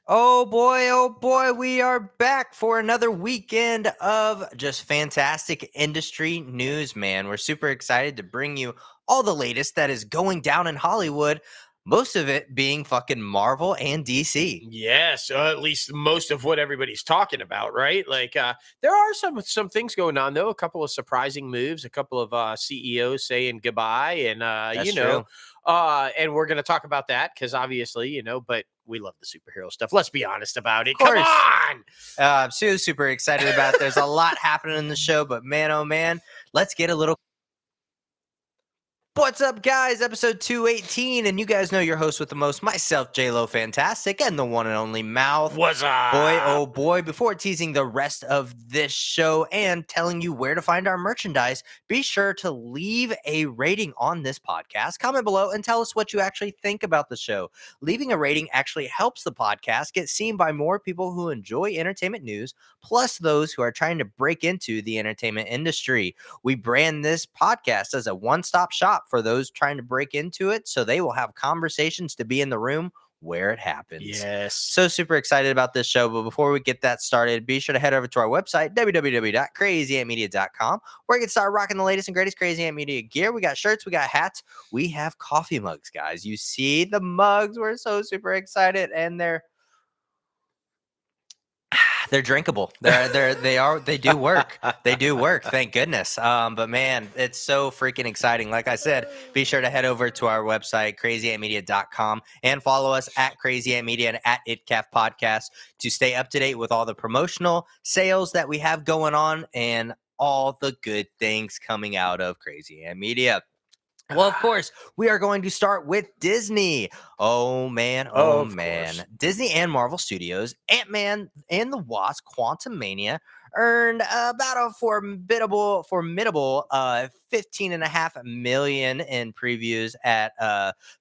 Oh boy, we are back for another weekend of just fantastic industry news, man. We're super excited to bring you all the latest that is going down in Hollywood, most of it being fucking Marvel and DC. Yes, at least most of what everybody's talking about, right? There are some things going on though. A couple of surprising moves, a couple of CEOs saying goodbye, and That's true. and we're going to talk about that because obviously, but we love the superhero stuff. Let's be honest about Of it. Come course. on. I'm super excited about it. There's a lot happening in the show, but man, oh man, let's get a little. What's up, guys? Episode 218, and you guys know your host with the most, myself, J-Lo Fantastic, and the one and only Mouth. What's up? Boy, oh boy, before teasing the rest of this show and telling you where to find our merchandise, be sure to leave a rating on this podcast. Comment below and tell us what you actually think about the show. Leaving a rating actually helps the podcast get seen by more people who enjoy entertainment news, plus those who are trying to break into the entertainment industry. We brand this podcast as a one-stop shop for those trying to break into it, so they will have conversations to be in the room where it happens. Yes. So super excited about this show, but before we get that started, be sure to head over to our website, www.crazyantmedia.com, where you can start rocking the latest and greatest Crazy Ant Media gear. We got shirts, we got hats, we have coffee mugs, guys. You see the mugs, we're so super excited, and they're drinkable. They do work. They do work. Thank goodness. But man, it's so freaking exciting. Like I said, be sure to head over to our website, crazyantmedia.com, and follow us at Crazy Ant Media and at ITCAFpodcast to stay up to date with all the promotional sales that we have going on and all the good things coming out of Crazy Ant Media. Well, of course, we are going to start with Disney. Oh, man. Oh, Of man. course. Disney and Marvel Studios, Ant-Man and the Wasp, Quantumania, earned about a formidable 15.5 million in previews at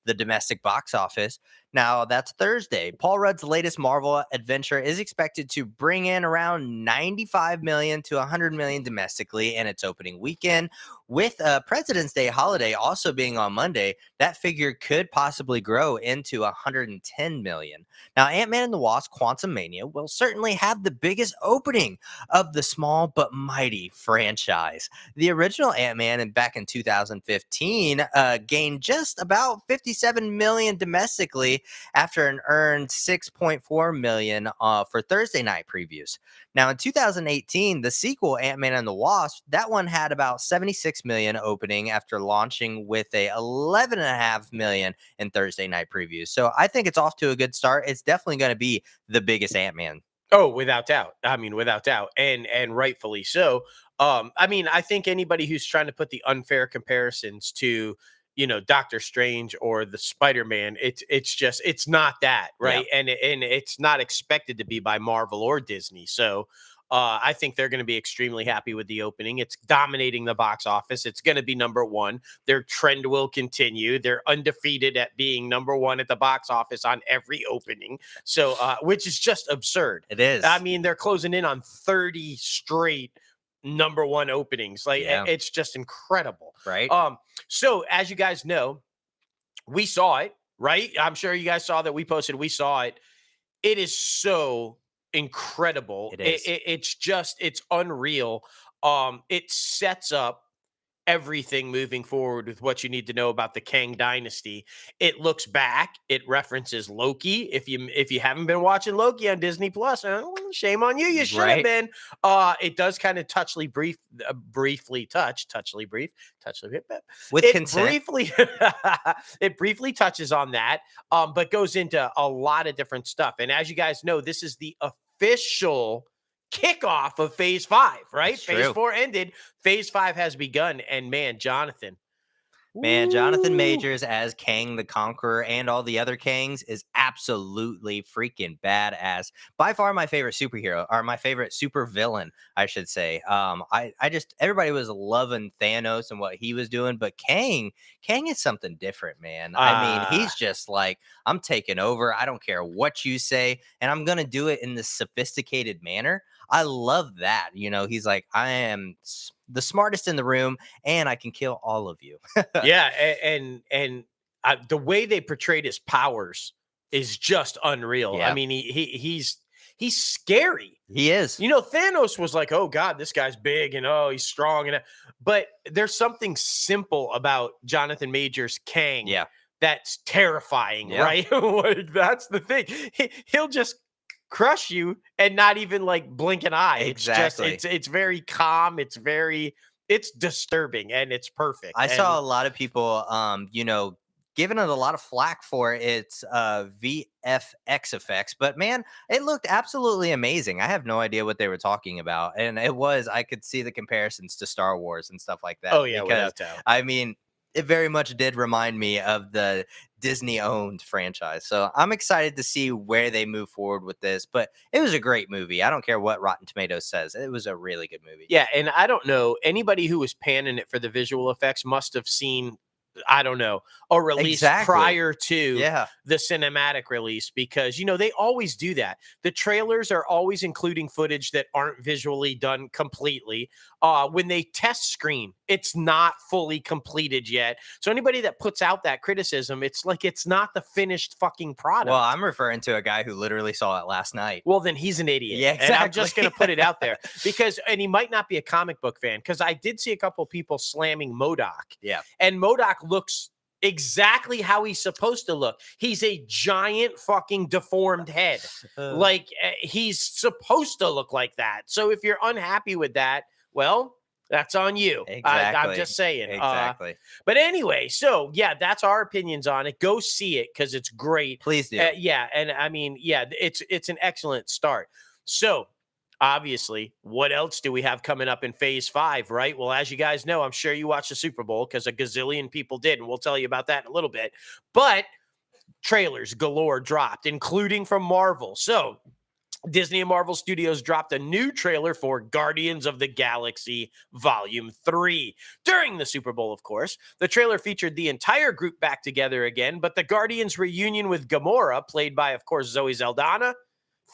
the domestic box office. Now, that's Thursday. Paul Rudd's latest Marvel adventure is expected to bring in around 95 million to 100 million domestically in its opening weekend. With President's Day holiday also being on Monday, that figure could possibly grow into 110 million. Now, Ant-Man and the Wasp: Quantumania will certainly have the biggest opening of the small but mighty franchise. The original Ant-Man back in 2015 gained just about 57 million domestically after an earned 6.4 million for Thursday night previews. Now, in 2018, the sequel, Ant-Man and the Wasp, that one had about 76 million opening after launching with a 11.5 million in Thursday night previews. So I think it's off to a good start. It's definitely going to be the biggest Ant-Man. Oh, without doubt. I mean, without doubt, and rightfully so. I think anybody who's trying to put the unfair comparisons to, Doctor Strange or the Spider-Man, it's not that, right? Yeah. And it's not expected to be by Marvel or Disney. So I think they're going to be extremely happy with the opening. It's dominating the box office. It's going to be number one. Their trend will continue. They're undefeated at being number one at the box office on every opening. So, which is just absurd. It is. I mean, they're closing in on 30 straight number one openings. Yeah. It's just incredible. Right. So as you guys know, we saw it, right? I'm sure you guys saw that we posted. We saw it. It is so incredible. It is. It's unreal. It sets up everything moving forward with what you need to know about the Kang dynasty. It looks back, it references Loki. If you haven't been watching Loki on Disney Plus, shame on you. You should have Right. been. It does kind of briefly touch With it consent. briefly it briefly touches on that, but goes into a lot of different stuff. And as you guys know, this is the official kickoff of phase 5, right? That's Phase true. 4 ended. Phase 5 has begun. And man, Jonathan. Man, Jonathan Woo! Majors as Kang the Conqueror and all the other Kangs is absolutely freaking badass. By far my favorite superhero, or my favorite super villain, I should say. I just, everybody was loving Thanos and what he was doing, but Kang is something different, man. I mean, he's just like, I'm taking over. I don't care what you say, and I'm gonna do it in this sophisticated manner. I love that. He's like, I am the smartest in the room, and I can kill all of you. Yeah, and the way they portrayed his powers is just unreal. I Yeah. mean, he's scary. He is. You know, Thanos was like, "Oh God, this guy's big and oh, he's strong," but there's something simple about Jonathan Majors Kang Yeah. that's terrifying, Yeah. right? Like that's the thing. He'll just crush you and not even like blink an eye. Exactly. It's very calm. It's disturbing and it's perfect. I And saw a lot of people, giving it a lot of flack for its VFX effects, but man, it looked absolutely amazing. I have no idea what they were talking about, and I could see the comparisons to Star Wars and stuff like that. oh yeah, Because without doubt. I mean, it very much did remind me of the Disney-owned franchise. So I'm excited to see where they move forward with this. But it was a great movie. I don't care what Rotten Tomatoes says; it was a really good movie. Yeah, and I don't know, anybody who was panning it for the visual effects must have seen, I don't know, a release Exactly. prior to Yeah. the cinematic release because, they always do that. The trailers are always including footage that aren't visually done completely. When they test screen, it's not fully completed yet. So anybody that puts out that criticism, it's like it's not the finished fucking product. Well, I'm referring to a guy who literally saw it last night. Well, then he's an idiot. Yeah, And I'm just exactly. going to put it out there and he might not be a comic book fan because I did see a couple people slamming MODOK. Yeah. And MODOK looks exactly how he's supposed to look. He's a giant fucking deformed head. He's supposed to look like that. So if you're unhappy with that, well, that's on you. Exactly. I'm just saying. Exactly. But anyway, so yeah, that's our opinions on it. Go see it because it's great. Please do. Yeah, and I mean, yeah, it's an excellent start. So obviously, what else do we have coming up in phase 5, right? Well, as you guys know, I'm sure you watched the Super Bowl because a gazillion people did, and we'll tell you about that in a little bit. But trailers galore dropped, including from Marvel. So Disney and Marvel Studios dropped a new trailer for Guardians of the Galaxy Volume 3 during the Super Bowl, of course. The trailer featured the entire group back together again, but the Guardians' reunion with Gamora, played by, of course, Zoe Saldana,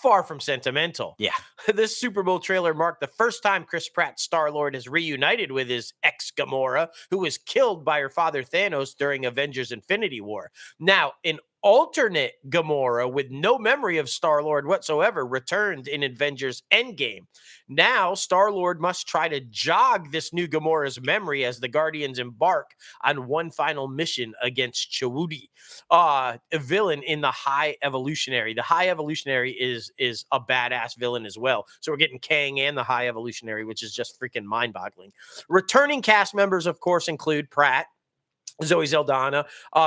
far from sentimental. Yeah. This Super Bowl trailer marked the first time Chris Pratt's Star-Lord has reunited with his ex-Gamora, who was killed by her father Thanos during Avengers Infinity War. Now, an alternate Gamora with no memory of Star-Lord whatsoever returned in Avengers Endgame. Now, Star-Lord must try to jog this new Gamora's memory as the Guardians embark on one final mission against Chewudi, a villain in the High Evolutionary. The High Evolutionary is a badass villain as well. So we're getting Kang and the High Evolutionary, which is just freaking mind-boggling. Returning cast members, of course, include Pratt, Zoe Saldana,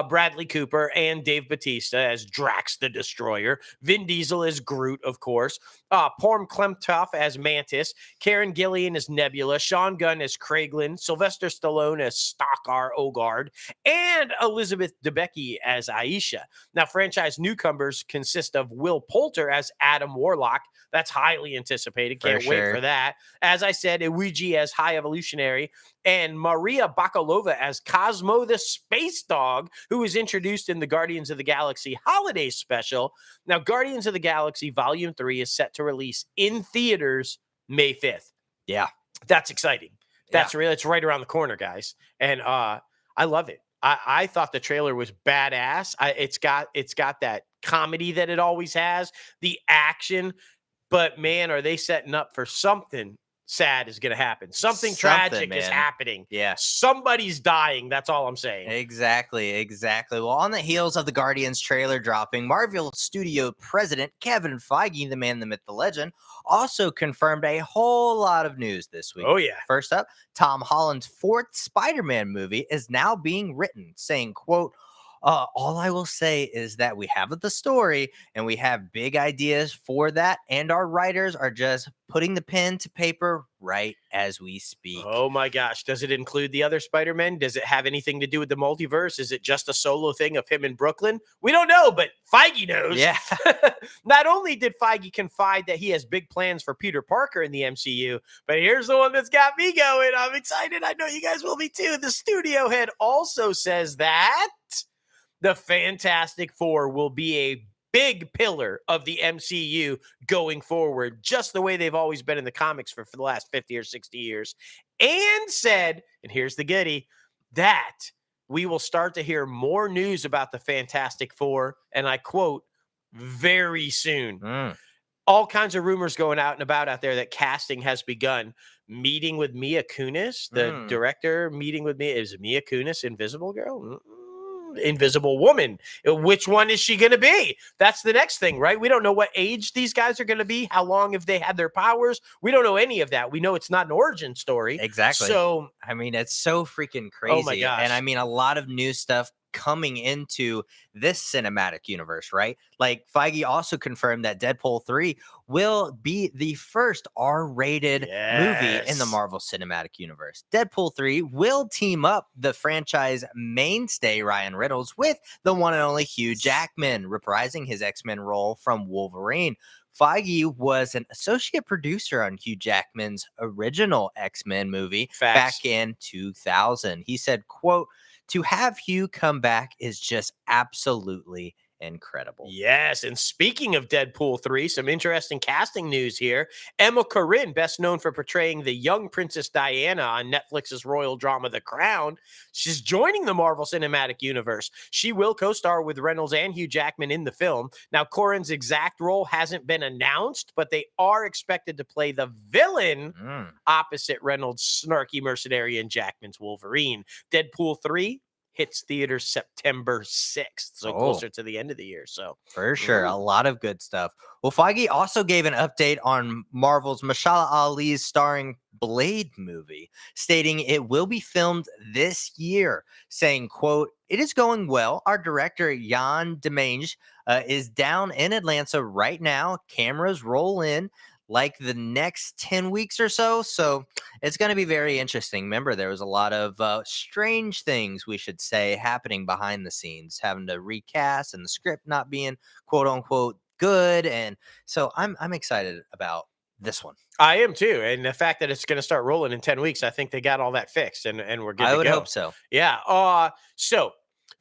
Bradley Cooper, and Dave Bautista as Drax the Destroyer. Vin Diesel as Groot, of course. Porm Klemtoff as Mantis. Karen Gillian as Nebula. Sean Gunn as Kraglin. Sylvester Stallone as Stakar Ogard. And Elizabeth Debicki as Aisha. Now, franchise newcomers consist of Will Poulter as Adam Warlock. That's highly anticipated. Can't wait for that. As I said, Iwiji as High Evolutionary. And Maria Bakalova as Cosmo the Space Dog, who was introduced in the Guardians of the Galaxy Holiday Special. Now, Guardians of the Galaxy Volume 3 is set to release in theaters May 5th. Yeah. That's exciting. That's really, it's right around the corner, guys. And I love it. I thought the trailer was badass. It's got that comedy that it always has, the action, but man, are they setting up for something sad is going to happen. Something tragic is happening. Yeah. Somebody's dying. That's all I'm saying. Exactly. Well, on the heels of the Guardians trailer dropping, Marvel Studio president Kevin Feige, the man, the myth, the legend, also confirmed a whole lot of news this week. Oh, yeah. First up, Tom Holland's 4th Spider-Man movie is now being written, saying, quote, all I will say is that we have the story and we have big ideas for that. And our writers are just putting the pen to paper right as we speak. Oh my gosh. Does it include the other Spider-Man? Does it have anything to do with the multiverse? Is it just a solo thing of him in Brooklyn? We don't know, but Feige knows. Yeah. Not only did Feige confide that he has big plans for Peter Parker in the MCU, but here's the one that's got me going. I'm excited. I know you guys will be too. The studio head also says that the Fantastic Four will be a big pillar of the MCU going forward, just the way they've always been in the comics for the last 50 or 60 years. And said, and here's the goodie, that we will start to hear more news about the Fantastic Four, and I quote, very soon. Mm, All kinds of rumors going out and about out there that casting has begun. Meeting with Mia Kunis, the mm. director, meeting with Mia. Is Mia Kunis Invisible Girl? Invisible Woman. Which one is she going to be? That's the next thing, right? We don't know what age these guys are going to be. How long have they had their powers? We don't know any of that. We know it's not an origin story. Exactly. So, I mean, it's so freaking oh my crazy. And I gosh. mean, a lot of new stuff coming into this cinematic universe, right? Like Feige also confirmed that Deadpool 3 will be the first R-rated movie in the Yes. Marvel Cinematic Universe. Deadpool 3 will team up the franchise mainstay Ryan Reynolds with the one and only Hugh Jackman, reprising his X-Men role from Wolverine. Feige was an associate producer on Hugh Jackman's original X-Men movie Facts. back in 2000. He said, quote, "To have Hugh come back is just absolutely incredible." Yes, and speaking of Deadpool 3, some interesting casting news here. Emma Corrin, best known for portraying the young Princess Diana on Netflix's royal drama The Crown, she's joining the Marvel Cinematic Universe. She will co-star with Reynolds and Hugh Jackman in the film. Now, Corrin's exact role hasn't been announced, but they are expected to play the villain Mm, opposite Reynolds' snarky mercenary and Jackman's Wolverine. Deadpool 3 hits theaters September 6th, so oh, closer to the end of the year. So, for sure. A lot of good stuff. Well, Feige also gave an update on Marvel's Mashallah Ali's starring Blade movie, stating it will be filmed this year, saying, quote, "It is going well. Our director, Jan Demange, is down in Atlanta right now. Cameras roll in like the next 10 weeks or so. So it's going to be very interesting. Remember, there was a lot of strange things, we should say, happening behind the scenes, having to recast and the script not being quote unquote good. And so I'm excited about this one. I am too. And the fact that it's going to start rolling in 10 weeks, I think they got all that fixed and we're good I to would go. hope so. Yeah. So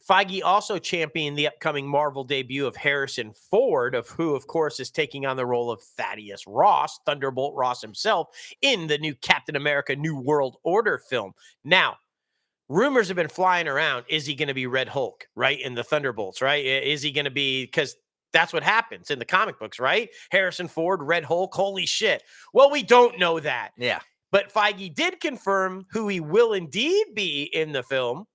Feige also championed the upcoming Marvel debut of Harrison Ford, of who, of course, is taking on the role of Thaddeus Ross, Thunderbolt Ross himself, in the new Captain America New World Order film. Now, rumors have been flying around. Is he going to be Red Hulk, right? In the Thunderbolts, right? Is he going to be, because that's what happens in the comic books, right? Harrison Ford, Red Hulk, holy shit. Well, we don't know that. Yeah. But Feige did confirm who he will indeed be in the film: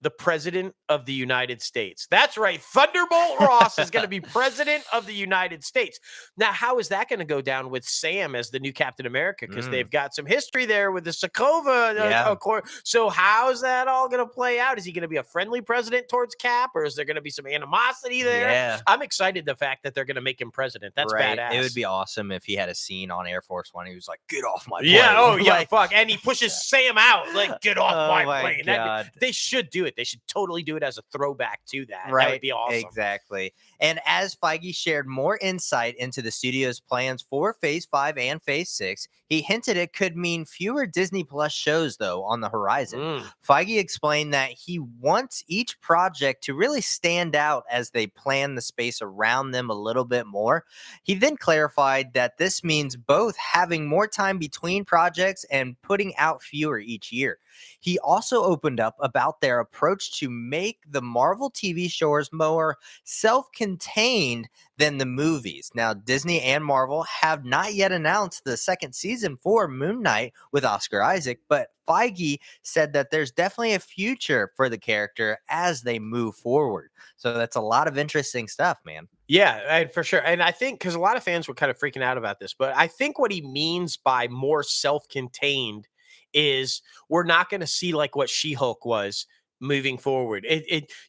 the President of the United States. That's right. Thunderbolt Ross is going to be President of the United States. Now, how is that going to go down with Sam as the new Captain America? Because they've got some history there with the Sokovia Yeah. Accord. So how's that all going to play out? Is he going to be a friendly president towards Cap, or is there going to be some animosity there? Yeah. I'm excited the fact that they're going to make him president. That's Right. badass. It would be awesome if he had a scene on Air Force One. He was like, "Get off my plane." Yeah. Oh, yeah. Like, Fuck. And he pushes Sam out. Like, get off oh my my plane. God. They should do it. They should totally do it as a throwback to that. Right. That would be awesome. Exactly. And as Feige shared more insight into the studio's plans for Phase 5 and Phase 6, he hinted it could mean fewer Disney Plus shows, though, on the horizon. Feige explained that he wants each project to really stand out as they plan the space around them a little bit more. He then clarified that this means both having more time between projects and putting out fewer each year. He also opened up about their approach to make the Marvel TV shows more self-contained than the movies. Now, Disney and Marvel have not yet announced the second season for Moon Knight with Oscar Isaac, but Feige said that there's definitely a future for the character as they move forward. So that's a lot of interesting stuff, man. Yeah, and for sure. And I think because a lot of fans were kind of freaking out about this, but I think what he means by more self-contained is we're not going to see like what She-Hulk was moving forward.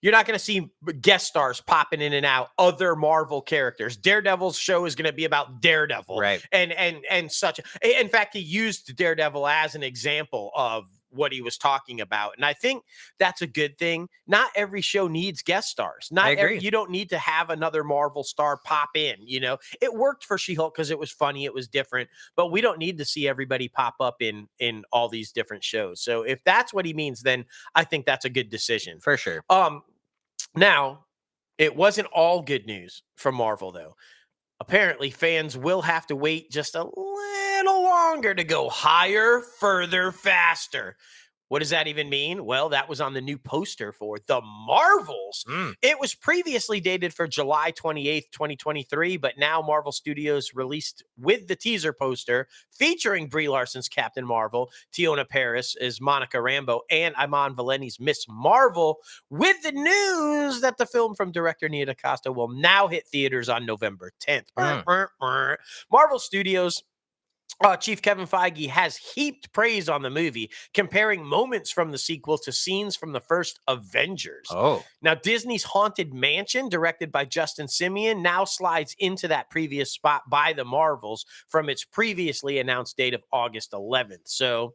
You're not going to see guest stars popping in and out, other Marvel characters. Daredevil's show is going to be about Daredevil, Right. and such. In fact, he used Daredevil as an example of what he was talking about, and I think that's a good thing. Not every show needs guest stars. I agree. You don't need to have another Marvel star pop in. You know, it worked for She-Hulk because it was funny, it was different, but we don't need to see everybody pop up in all these different shows. So if that's what he means, then I think that's a good decision. For sure. Now, it wasn't all good news from Marvel, though. Apparently, fans will have to wait just a little longer to go higher, further, faster. What does that even mean? Well, that was on the new poster for The Marvels. Mm. It was previously dated for July 28th, 2023, but now Marvel Studios released with the teaser poster featuring Brie Larson's Captain Marvel, Tiona Paris is Monica Rambeau, and Iman Vellani's Miss Marvel, with the news that the film from director Nia DaCosta will now hit theaters on November 10th. Marvel Studios Chief Kevin Feige has heaped praise on the movie, comparing moments from the sequel to scenes from the first Avengers. Oh, Now, Disney's Haunted Mansion, directed by Justin Simien, now slides into that previous spot by the Marvels from its previously announced date of August 11th. So,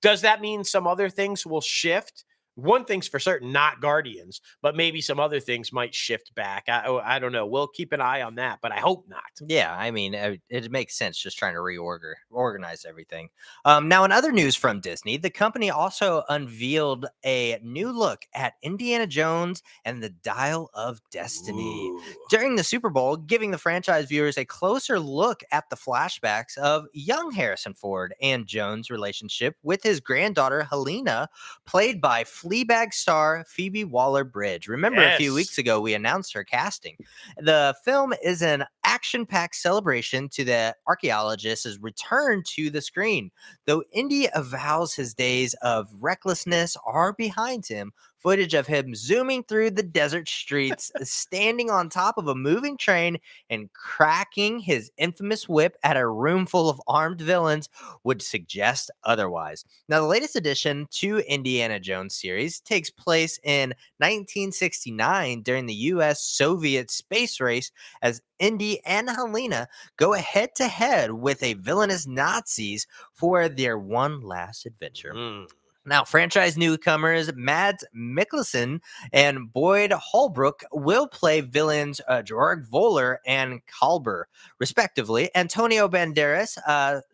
does that mean some other things will shift? One thing's for certain, not Guardians, but maybe some other things might shift back. I don't know. We'll keep an eye on that, but I hope not. yeah. I mean, it makes sense just trying to organize everything. Now, in other news from Disney, the company also unveiled a new look at Indiana Jones and the Dial of Destiny Ooh. during the Super Bowl, giving the franchise viewers a closer look at the flashbacks of young Harrison Ford and Jones' relationship with his granddaughter Helena, played by Fleabag star Phoebe Waller-Bridge. Remember, a few Yes. weeks ago we announced her casting. The film is an action-packed celebration to the archaeologist's return to the screen. Though Indy avows his days of recklessness are behind him, footage of him zooming through the desert streets, standing on top of a moving train, and cracking his infamous whip at a room full of armed villains would suggest otherwise. Now, the latest addition to Indiana Jones series takes place in 1969 during the U.S. Soviet space race as Indy and Helena go head to head with a villainous Nazis for their one last adventure. Mm. Now, franchise newcomers Mads Mikkelsen and Boyd Holbrook will play villains Georg Voller and Kalber, respectively. Antonio Banderas,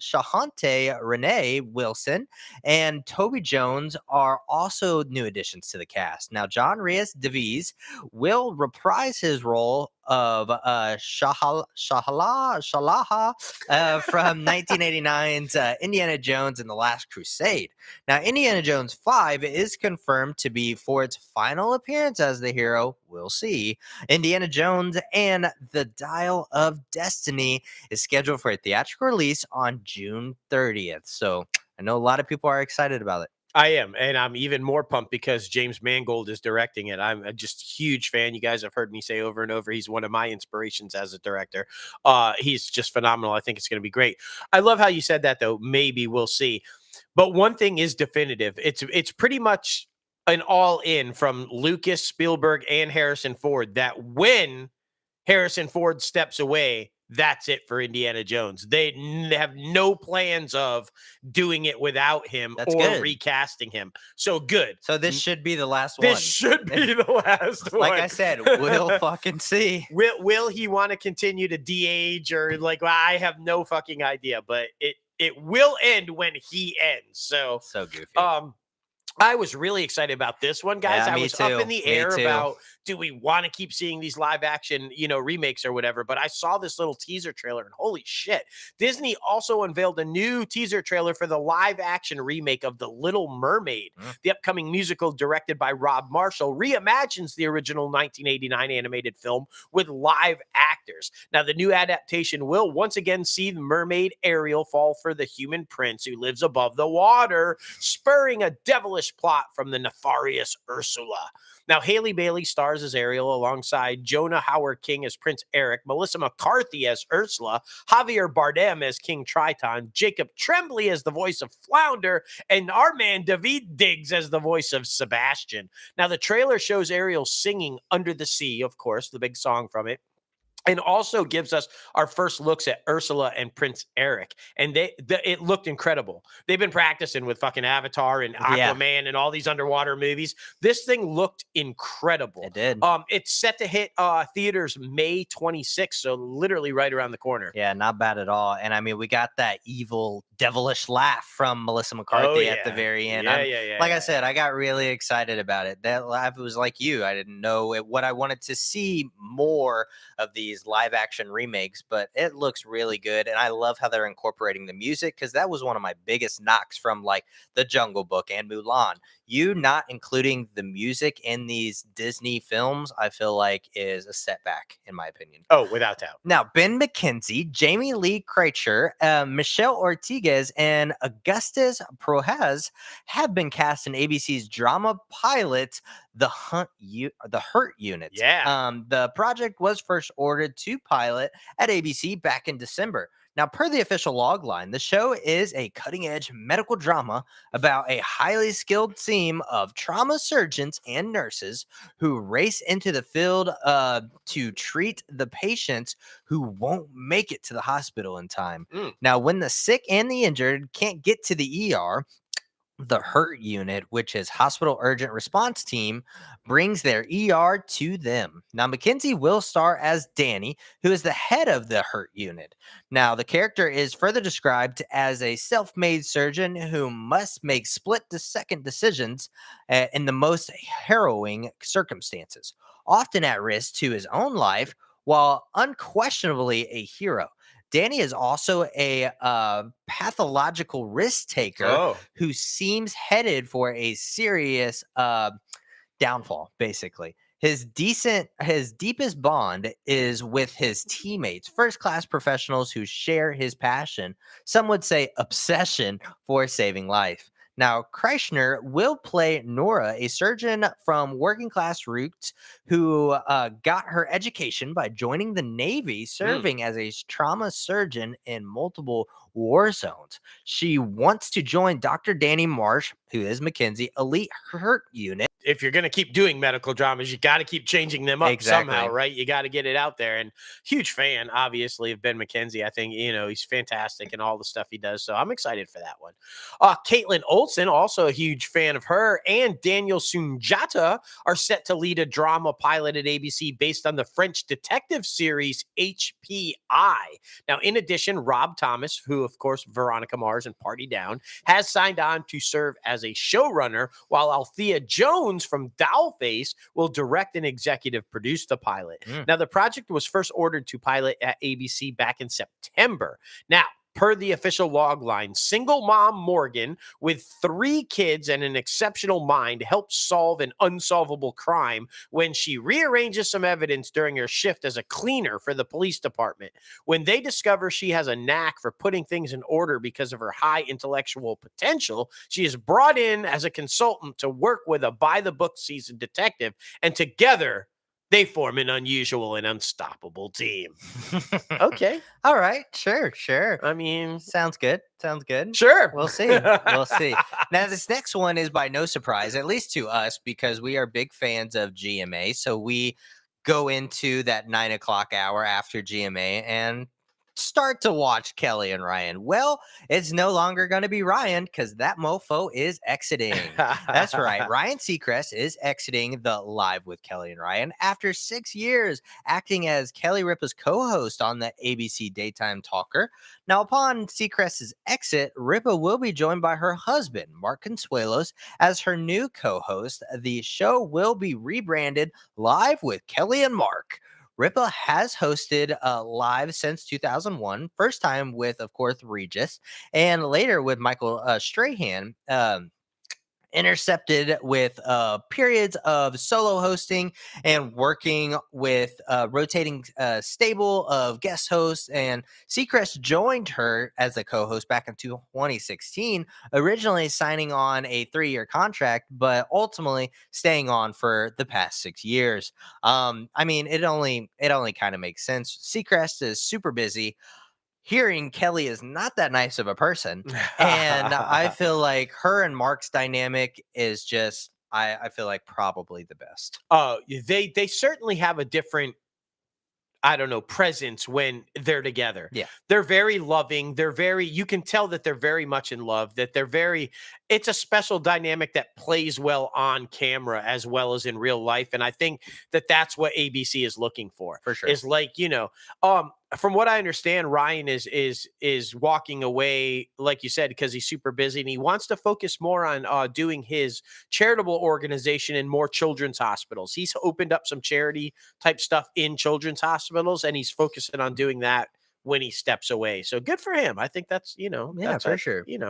Shahante Renee Wilson, and Toby Jones are also new additions to the cast. Now, John Rhys Davies will reprise his role of Shalaha from 1989's Indiana Jones and the Last Crusade. Now, Indiana Jones 5 is confirmed to be Ford's final appearance as the hero. We'll see. Indiana Jones and the Dial of Destiny is scheduled for a theatrical release on June 30th. So I know a lot of people are excited about it. I am, and I'm even more pumped because James Mangold is directing it. I'm just a huge fan. You guys have heard me say over and over, he's one of my inspirations as a director. He's just phenomenal. I think it's going to be great. I love how you said that, though. Maybe we'll see. But one thing is definitive. It's pretty much an all-in from Lucas, Spielberg, and Harrison Ford that when Harrison Ford steps away, that's it for Indiana Jones. They have no plans of doing it without him That's or good. recasting him. So good. So this should be the last one. This should be the last one. Like I said, we'll fucking see. Will he want to continue to de-age or like, well, I have no fucking idea, but it will end when he ends. So goofy. I was really excited about this one, guys. Yeah, I me was too. up in the Me air too. about, do we want to keep seeing these live action, remakes or whatever? But I saw this little teaser trailer and holy shit. Disney also unveiled a new teaser trailer for the live action remake of The Little Mermaid. The upcoming musical directed by Rob Marshall reimagines the original 1989 animated film with live actors. Now, the new adaptation will once again see the mermaid Ariel fall for the human prince who lives above the water, spurring a devilish plot from the nefarious Ursula. Now, Haley Bailey stars as Ariel alongside Jonah Howard King as Prince Eric, Melissa McCarthy as Ursula, Javier Bardem as King Triton, Jacob Tremblay as the voice of Flounder, and our man David Diggs as the voice of Sebastian. Now, the trailer shows Ariel singing Under the Sea, of course, the big song from it, and also gives us our first looks at Ursula and Prince Eric. And it looked incredible. They've been practicing with fucking Avatar and Aquaman and all these underwater movies. This thing looked incredible. It did. It's set to hit theaters May 26th, so literally right around the corner. Yeah, not bad at all. And I mean, we got that evil devilish laugh from Melissa Oh McCarthy at the yeah. very end. Yeah. Like I said, I got really excited about it. That laugh was like you. I didn't know what I wanted to see more of these live action remakes, but it looks really good. And I love how they're incorporating the music, because that was one of my biggest knocks from like The Jungle Book and Mulan. You not including the music in these Disney films, I feel like is a setback, in my opinion. Oh, without doubt. Now, Ben McKenzie, Jamie Lee Kreitzer, Michelle Ortiguez, and Augustus Prohaz have been cast in ABC's drama pilot, The Hurt Unit. Yeah. The project was first ordered to pilot at ABC back in December. Now, per the official logline, the show is a cutting-edge medical drama about a highly skilled team of trauma surgeons and nurses who race into the field to treat the patients who won't make it to the hospital in time. Mm. Now, when the sick and the injured can't get to the ER, the Hurt Unit, which is Hospital Urgent Response Team, brings their ER to them. Now, Mackenzie will star as Danny, who is the head of the Hurt Unit. Now, the character is further described as a self-made surgeon who must make split-second decisions in the most harrowing circumstances, often at risk to his own life, while unquestionably a hero. Danny is also a pathological risk taker Oh. who seems headed for a serious downfall, basically. His deepest bond is with his teammates, first-class professionals who share his passion, some would say obsession, for saving life. Now, Kreishner will play Nora, a surgeon from working-class roots who got her education by joining the Navy, serving as a trauma surgeon in multiple war zones. She wants to join Dr. Danny Marsh, who is Mackenzie, elite Hurt Unit. If you're going to keep doing medical dramas, you got to keep changing them up somehow, right? You got to get it out there. And huge fan, obviously, of Ben McKenzie. I think, he's fantastic in all the stuff he does. So I'm excited for that one. Caitlin Olsen, also a huge fan of her, and Daniel Sunjata are set to lead a drama pilot at ABC based on the French detective series HPI. Now, in addition, Rob Thomas, who, of course, Veronica Mars and Party Down, has signed on to serve as a showrunner, while Althea Jones from Dollface will direct and executive produce the pilot. Now, the project was first ordered to pilot at ABC back in September. Now, per the official log line, single mom Morgan, with 3 kids and an exceptional mind, helps solve an unsolvable crime when she rearranges some evidence during her shift as a cleaner for the police department. When they discover she has a knack for putting things in order because of her high intellectual potential, she is brought in as a consultant to work with a by-the-book seasoned detective, and together they form an unusual and unstoppable team. Okay. All right. Sure. I mean, Sounds good. sure. We'll see. Now, this next one is by no surprise, at least to us, because we are big fans of GMA. So we go into that 9 o'clock hour after GMA and start to watch Kelly and Ryan. Well, it's no longer going to be Ryan, because that mofo is exiting. That's right. Ryan Seacrest is exiting the Live with Kelly and Ryan after 6 years acting as Kelly Ripa's co-host on the ABC Daytime Talker. Now, upon Seacrest's exit, Ripa will be joined by her husband, Mark Consuelos, as her new co-host. The show will be rebranded Live with Kelly and Mark. Ripa has hosted Live since 2001, first time with, of course, Regis, and later with Michael Strahan. Intercepted with periods of solo hosting and working with rotating stable of guest hosts. And Seacrest joined her as a co-host back in 2016, originally signing on a 3-year contract, but ultimately staying on for the past 6 years. I mean, it only kind of makes sense. Seacrest is super busy. Hearing Kelly is not that nice of a person. And I feel like her and Mark's dynamic is just, I feel like probably the best. They certainly have a different, I don't know, presence when they're together. Yeah. They're very loving. You can tell that they're very much in love, that it's a special dynamic that plays well on camera as well as in real life. And I think that that's what ABC is looking for. For sure. Is like, from what I understand, Ryan is walking away, like you said, because he's super busy and he wants to focus more on doing his charitable organization in more children's hospitals. He's opened up some charity type stuff in children's hospitals, and he's focusing on doing that when he steps away. So good for him. I think that's Yeah, that's for sure. he's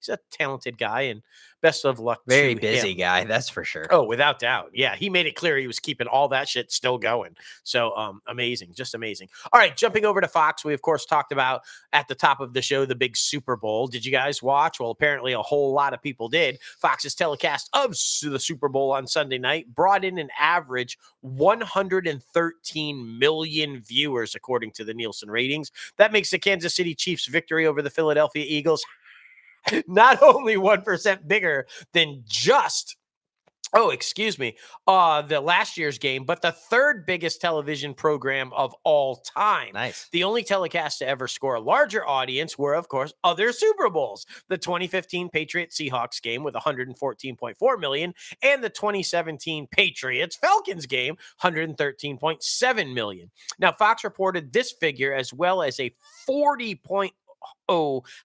a talented guy, and best of luck Very to busy him. guy, that's for sure. Oh, without doubt. Yeah, he made it clear he was keeping all that shit still going. So, amazing, just amazing. All right, jumping over to Fox, we of course talked about at the top of the show the big Super Bowl. Did you guys watch? Well, apparently a whole lot of people did. Fox's telecast of the Super Bowl on Sunday night brought in an average 113 million viewers, according to the Nielsen ratings. That makes the Kansas City Chiefs' victory over the Philadelphia Eagles not only 1% bigger than the last year's game, but the third biggest television program of all time. Nice. The only telecast to ever score a larger audience were, of course, other Super Bowls. The 2015 Patriots Seahawks game with 114.4 million, and the 2017 Patriots Falcons game, 113.7 million. Now, Fox reported this figure as well as a 40.0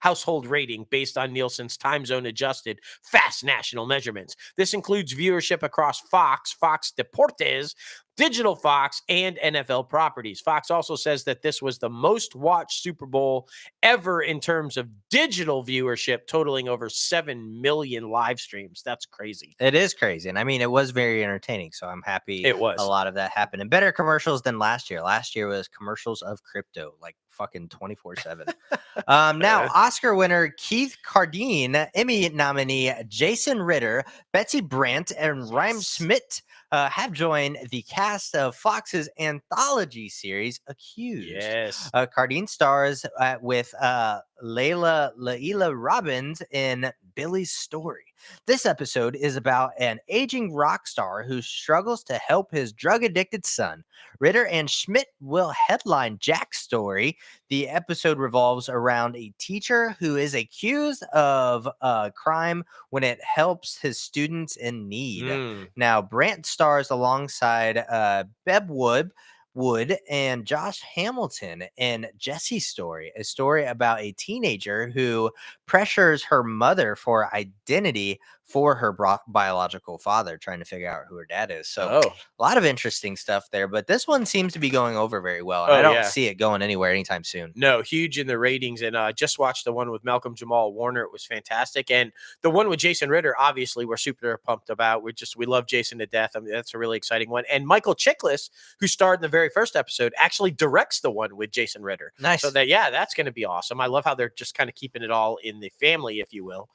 household rating based on Nielsen's time zone adjusted fast national measurements. This includes viewership across Fox, Fox Deportes, Digital Fox, and NFL properties. Fox also says that this was the most watched Super Bowl ever in terms of digital viewership, totaling over 7 million live streams. That's crazy. It is crazy. And I mean, it was very entertaining. So I'm happy It was. a lot of that happened. And better commercials than last year. Last year was commercials of crypto, like fucking 24/7. Now, Oscar winner Keith Carradine, Emmy nominee Jason Ritter, Betsy Brandt, and Rhyme Schmidt have joined the cast of Fox's anthology series Accused. Yes. Carradine stars with Laila Robbins in Billy's Story. This episode is about an aging rock star who struggles to help his drug-addicted son. Ritter and Schmidt will headline Jack's story. The episode revolves around a teacher who is accused of a crime when it helps his students in need. Now, Brandt stars alongside Beb Wood and Josh Hamilton in Jesse's Story, a story about a teenager who pressures her mother for identity for her biological father, trying to figure out who her dad is. So a lot of interesting stuff there, but this one seems to be going over very well. And I don't see it going anywhere anytime soon. No, huge in the ratings. And just watched the one with Malcolm Jamal Warner. It was fantastic. And the one with Jason Ritter, obviously, we're super pumped about. We love Jason to death. I mean, that's a really exciting one. And Michael Chiklis, who starred in the very first episode, actually directs the one with Jason Ritter. Nice. So that's going to be awesome. I love how they're just kind of keeping it all in the family, if you will.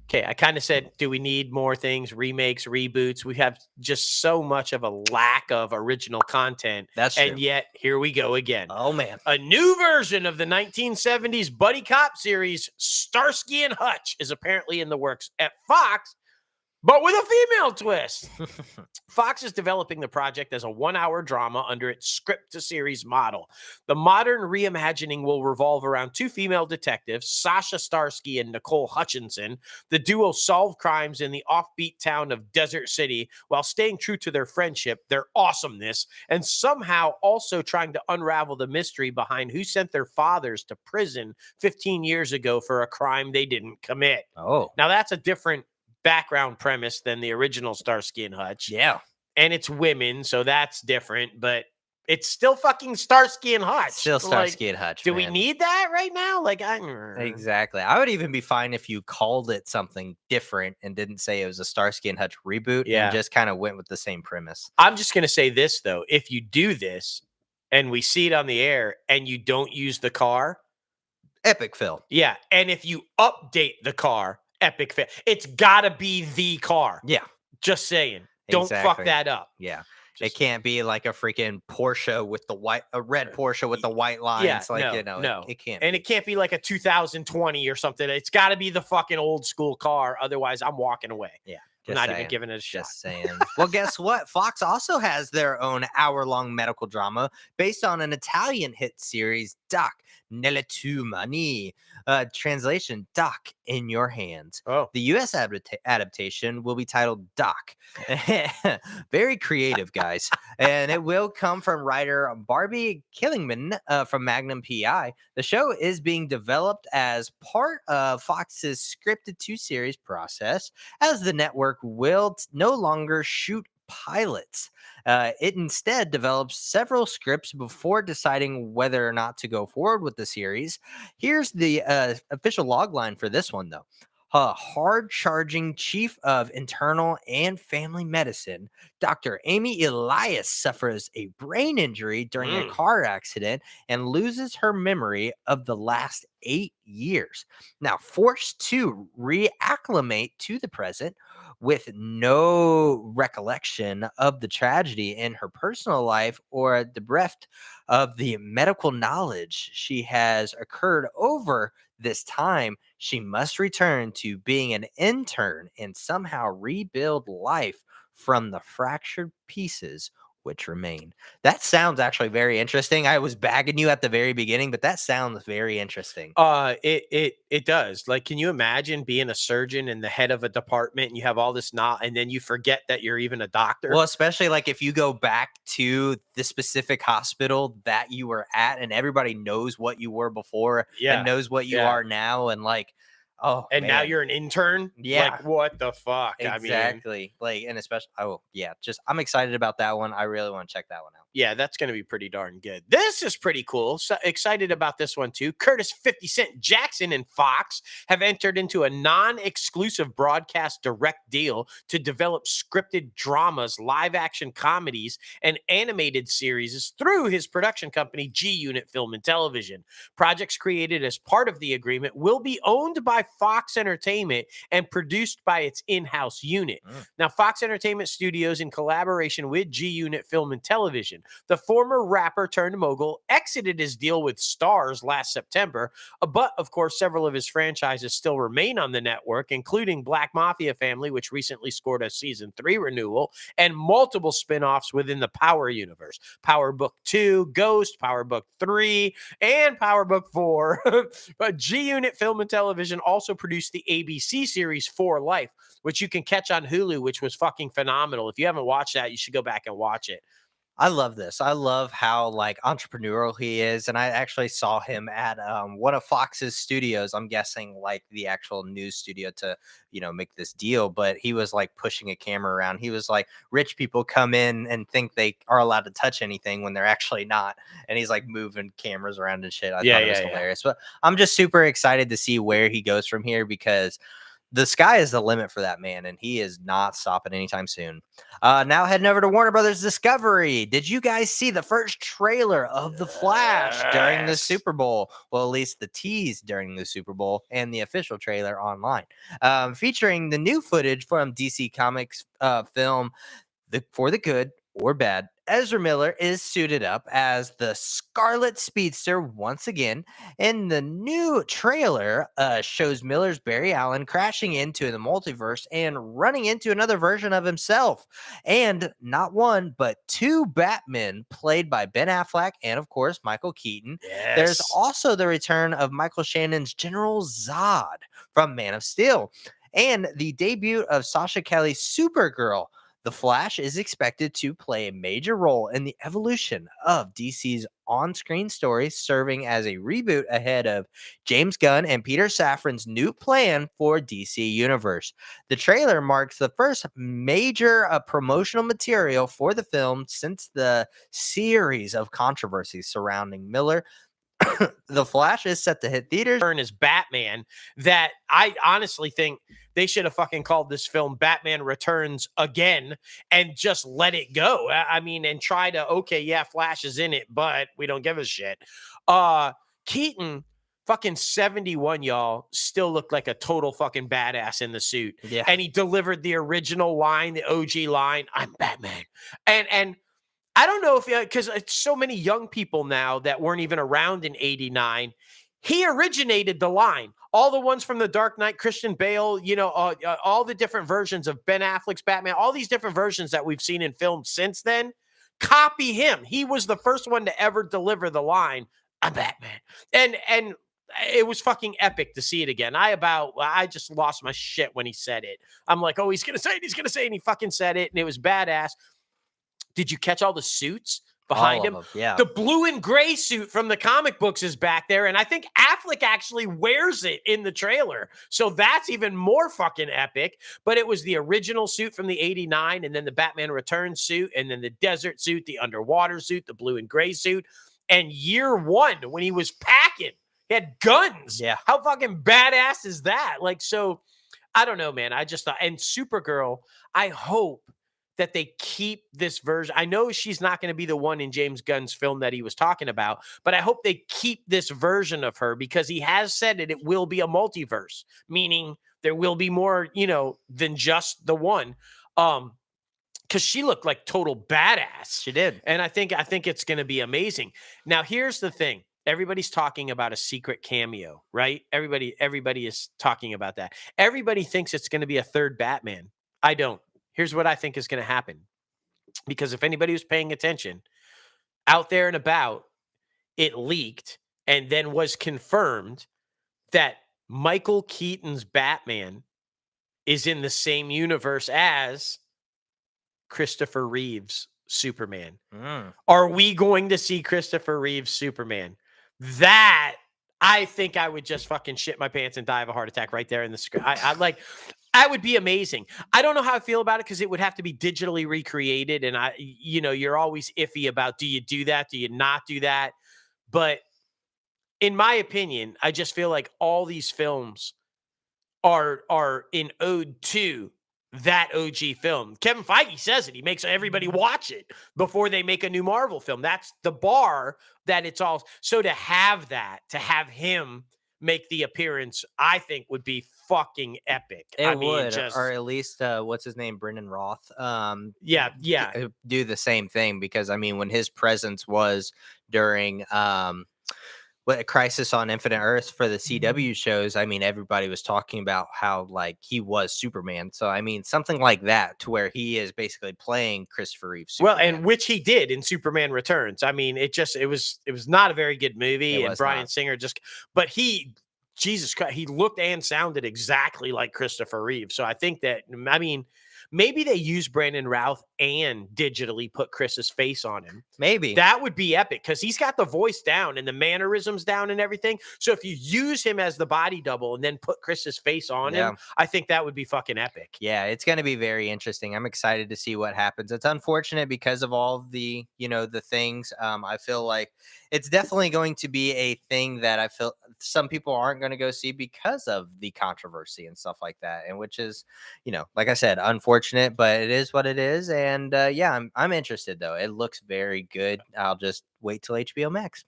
Okay, I kind of said, do we need more things, remakes, reboots? We have just so much of a lack of original content. That's true. And yet, here we go again. Oh, man. A new version of the 1970s buddy cop series, Starsky and Hutch, is apparently in the works at Fox, but with a female twist. Fox is developing the project as a 1-hour drama under its script-to-series model. The modern reimagining will revolve around two female detectives, Sasha Starsky and Nicole Hutchinson. The duo solve crimes in the offbeat town of Desert City while staying true to their friendship, their awesomeness, and somehow also trying to unravel the mystery behind who sent their fathers to prison 15 years ago for a crime they didn't commit. Oh. Now, that's a different background premise than the original Starsky and Hutch. Yeah. And it's women, so that's different, but it's still fucking Starsky and Hutch. Still Starsky and Hutch. Do we need that right now? Exactly. I would even be fine if you called it something different and didn't say it was a Starsky and Hutch reboot and just kind of went with the same premise. I'm just going to say this, though. If you do this and we see it on the air and you don't use the car, epic fail. Yeah. And if you update the car, epic fail. It's got to be the car. Yeah. Just saying. Don't fuck that up. Yeah. It can't be like a freaking Porsche with a red Porsche with the white lines. Yeah, it can't. And it can't be like a 2020 or something. It's got to be the fucking old school car. Otherwise, I'm walking away. Yeah. I'm not even giving it a shot. Just saying. Well, guess what? Fox also has their own hour-long medical drama based on an Italian hit series, Doc. Neletumani. Translation, Doc in your hands. Oh. The U.S. adaptation will be titled Doc. Very creative, guys. And it will come from writer Barbie Killingman from Magnum PI. The show is being developed as part of Fox's scripted 2-series process, as the network will no longer shoot pilots. It instead develops several scripts before deciding whether or not to go forward with the series. Here's the official logline for this one, though. Hard charging chief of internal and family medicine, Dr. Amy Elias suffers a brain injury during a car accident and loses her memory of the last 8 years. Now, forced to reacclimate to the present with no recollection of the tragedy in her personal life or bereft of the medical knowledge she has occurred over this time, she must return to being an intern and somehow rebuild life from the fractured pieces which remain. That sounds actually very interesting. I was bagging you at the very beginning, but that sounds very interesting. It does. Like, can you imagine being a surgeon and the head of a department and you have all this and then you forget that you're even a doctor? Well, especially like if you go back to the specific hospital that you were at and everybody knows what you were before and knows what you are now, and like, oh, and now man. you're an intern? Yeah. Like, what the fuck? Exactly. Like, and especially, oh yeah, just I'm excited about that one. I really want to check that one out. Yeah, that's going to be pretty darn good. This is pretty cool. So excited about this one too. Curtis 50 Cent Jackson and Fox have entered into a non-exclusive broadcast direct deal to develop scripted dramas, live action comedies, and animated series through his production company, G Unit Film and Television. Projects created as part of the agreement will be owned by Fox Entertainment and produced by its in-house unit. Now, Fox Entertainment Studios, in collaboration with G Unit Film and Television, the former rapper turned mogul exited his deal with Starz last September, but of course, several of his franchises still remain on the network, including Black Mafia Family, which recently scored a season 3 renewal, and multiple spin-offs within the Power universe. Power Book 2, Ghost, Power Book 3, and Power Book 4. But G Unit Film and Television also produced the ABC series For Life, which you can catch on Hulu, which was fucking phenomenal. If you haven't watched that, you should go back and watch it. I love this. I love how like entrepreneurial he is, and I actually saw him at one of Fox's studios. I'm guessing like the actual news studio to make this deal. But he was like pushing a camera around. He was like, rich people come in and think they are allowed to touch anything when they're actually not, and he's like moving cameras around and shit. I thought it was hilarious. But I'm just super excited to see where he goes from here, because the sky is the limit for that man, and he is not stopping anytime soon. Now heading over to Warner Brothers Discovery. Did you guys see the first trailer of The Flash during the Super Bowl? Well, at least the tease during the Super Bowl and the official trailer online, featuring the new footage from DC Comics film For the Good or Bad. Ezra Miller is suited up as the Scarlet Speedster once again, and the new trailer shows Miller's Barry Allen crashing into the multiverse and running into another version of himself, and not one but 2 Batmen played by Ben Affleck and of course Michael Keaton. Yes. There's also the return of Michael Shannon's General Zod from Man of Steel, and the debut of Sasha Kelly's Supergirl. The Flash is expected to play a major role in the evolution of DC's on-screen story, serving as a reboot ahead of James Gunn and Peter Safran's new plan for DC Universe. The trailer marks the first major promotional material for the film since the series of controversies surrounding Miller. The Flash is set to hit theaters. As Batman, that I honestly think they should have fucking called this film Batman Returns again and just let it go. I mean, and try to, Flash is in it, but we don't give a shit. Keaton, fucking 71, y'all, still looked like a total fucking badass in the suit. Yeah. And he delivered the original line, the OG line, I'm Batman. And I don't know if, because it's so many young people now that weren't even around in 89. He originated the line. All the ones from The Dark Knight, Christian Bale, all the different versions of Ben Affleck's Batman, all these different versions that we've seen in films since then, copy him. He was the first one to ever deliver the line, I'm Batman. And it was fucking epic to see it again. I just lost my shit when he said it. I'm like, oh, he's gonna say it, and he fucking said it, and it was badass. Did you catch all the suits behind All of him? them, yeah. The blue and gray suit from the comic books is back there, and I think Affleck actually wears it in the trailer. So that's even more fucking epic. But it was the original suit from the 89, and then the Batman Returns suit, and then the desert suit, the underwater suit, the blue and gray suit. And year one, when he was packing, he had guns. Yeah. How fucking badass is that? Like, so I don't know, man. I just thought, and Supergirl, I hope that they keep this version. I know she's not going to be the one in James Gunn's film that he was talking about, but I hope they keep this version of her because he has said it will be a multiverse, meaning there will be more, than just the one. Because she looked like total badass. She did. And I think it's going to be amazing. Now, here's the thing. Everybody's talking about a secret cameo, right? Everybody is talking about that. Everybody thinks it's going to be a third Batman. I don't. Here's what I think is going to happen. Because if anybody was paying attention, out there and about, it leaked and then was confirmed that Michael Keaton's Batman is in the same universe as Christopher Reeve's Superman. Are we going to see Christopher Reeve's Superman? That, I think I would just fucking shit my pants and die of a heart attack right there in the screen. That would be amazing. I don't know how I feel about it because it would have to be digitally recreated. And you're always iffy about, do you do that? Do you not do that? But in my opinion, I just feel like all these films are in ode to that OG film. Kevin Feige says it. He makes everybody watch it before they make a new Marvel film. That's the bar that it's all. So to have him make the appearance, I think would be fucking epic. It would, or at least what's his name, Brendan Roth. Yeah, do the same thing because I mean, when his presence was during what Crisis on Infinite Earths for the CW shows, I mean, everybody was talking about how like he was Superman. So I mean, something like that to where he is basically playing Christopher Reeve. Well, and which he did in Superman Returns. I mean, it was not a very good movie, and Bryan Singer but Jesus Christ, he looked and sounded exactly like Christopher Reeve. So I think that, I mean, maybe they use Brandon Routh and digitally put Chris's face on him. Maybe. That would be epic because he's got the voice down and the mannerisms down and everything. So if you use him as the body double and then put Chris's face on him, I think that would be fucking epic. Yeah, it's going to be very interesting. I'm excited to see what happens. It's unfortunate because of all the, the things. I feel like it's definitely going to be a thing that I feel some people aren't going to go see because of the controversy and stuff like that. And which is, like I said, unfortunate, but it is what it is. And yeah, I'm interested though. It looks very good. I'll just wait till HBO Max.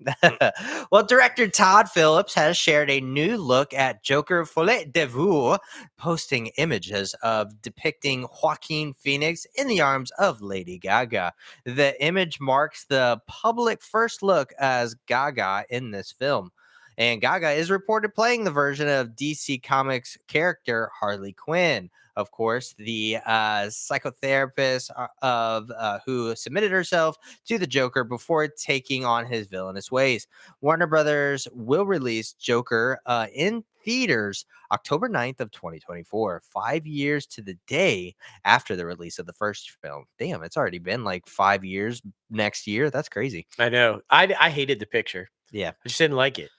Well, director Todd Phillips has shared a new look at Joker Folie de Vous, posting images of depicting Joaquin Phoenix in the arms of Lady Gaga. The image marks the public first look as Gaga in this film. And Gaga is reported playing the version of DC Comics character Harley Quinn. Of course, the psychotherapist who submitted herself to the Joker before taking on his villainous ways. Warner Brothers will release Joker in theaters October 9th of 2024, 5 years to the day after the release of the first film. Damn, it's already been like 5 years next year. That's crazy. I know. I hated the picture. Yeah, I just didn't like it.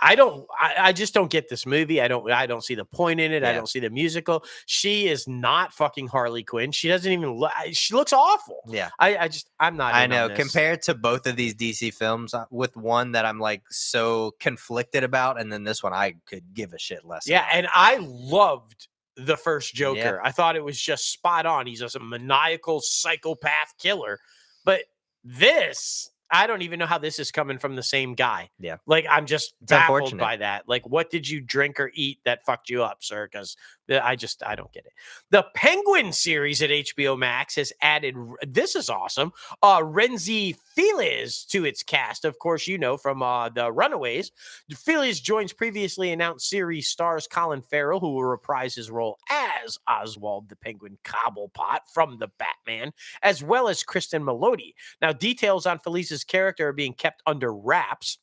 I just don't get this movie. I don't see the point in it. Yeah. I don't see the musical. She is not fucking Harley Quinn. She doesn't even she looks awful. Yeah. I'm not. I know. Compared to both of these DC films, with one that I'm like so conflicted about, and then this one I could give a shit less. Yeah, about. and I loved the first Joker. I thought it was just spot on. He's just a maniacal psychopath killer. But this, I don't even know how this is coming from the same guy. Yeah. Like, I'm just baffled by that. Like, what did you drink or eat that fucked you up, sir? Because I don't get it. The Penguin series at HBO Max has added, this is awesome, Renzi Feliz to its cast. Of course, from The Runaways. Feliz joins previously announced series stars Colin Farrell, who will reprise his role as Oswald the Penguin Cobblepot from The Batman, as well as Kristen Melody. Now, details on Feliz's character are being kept under wraps.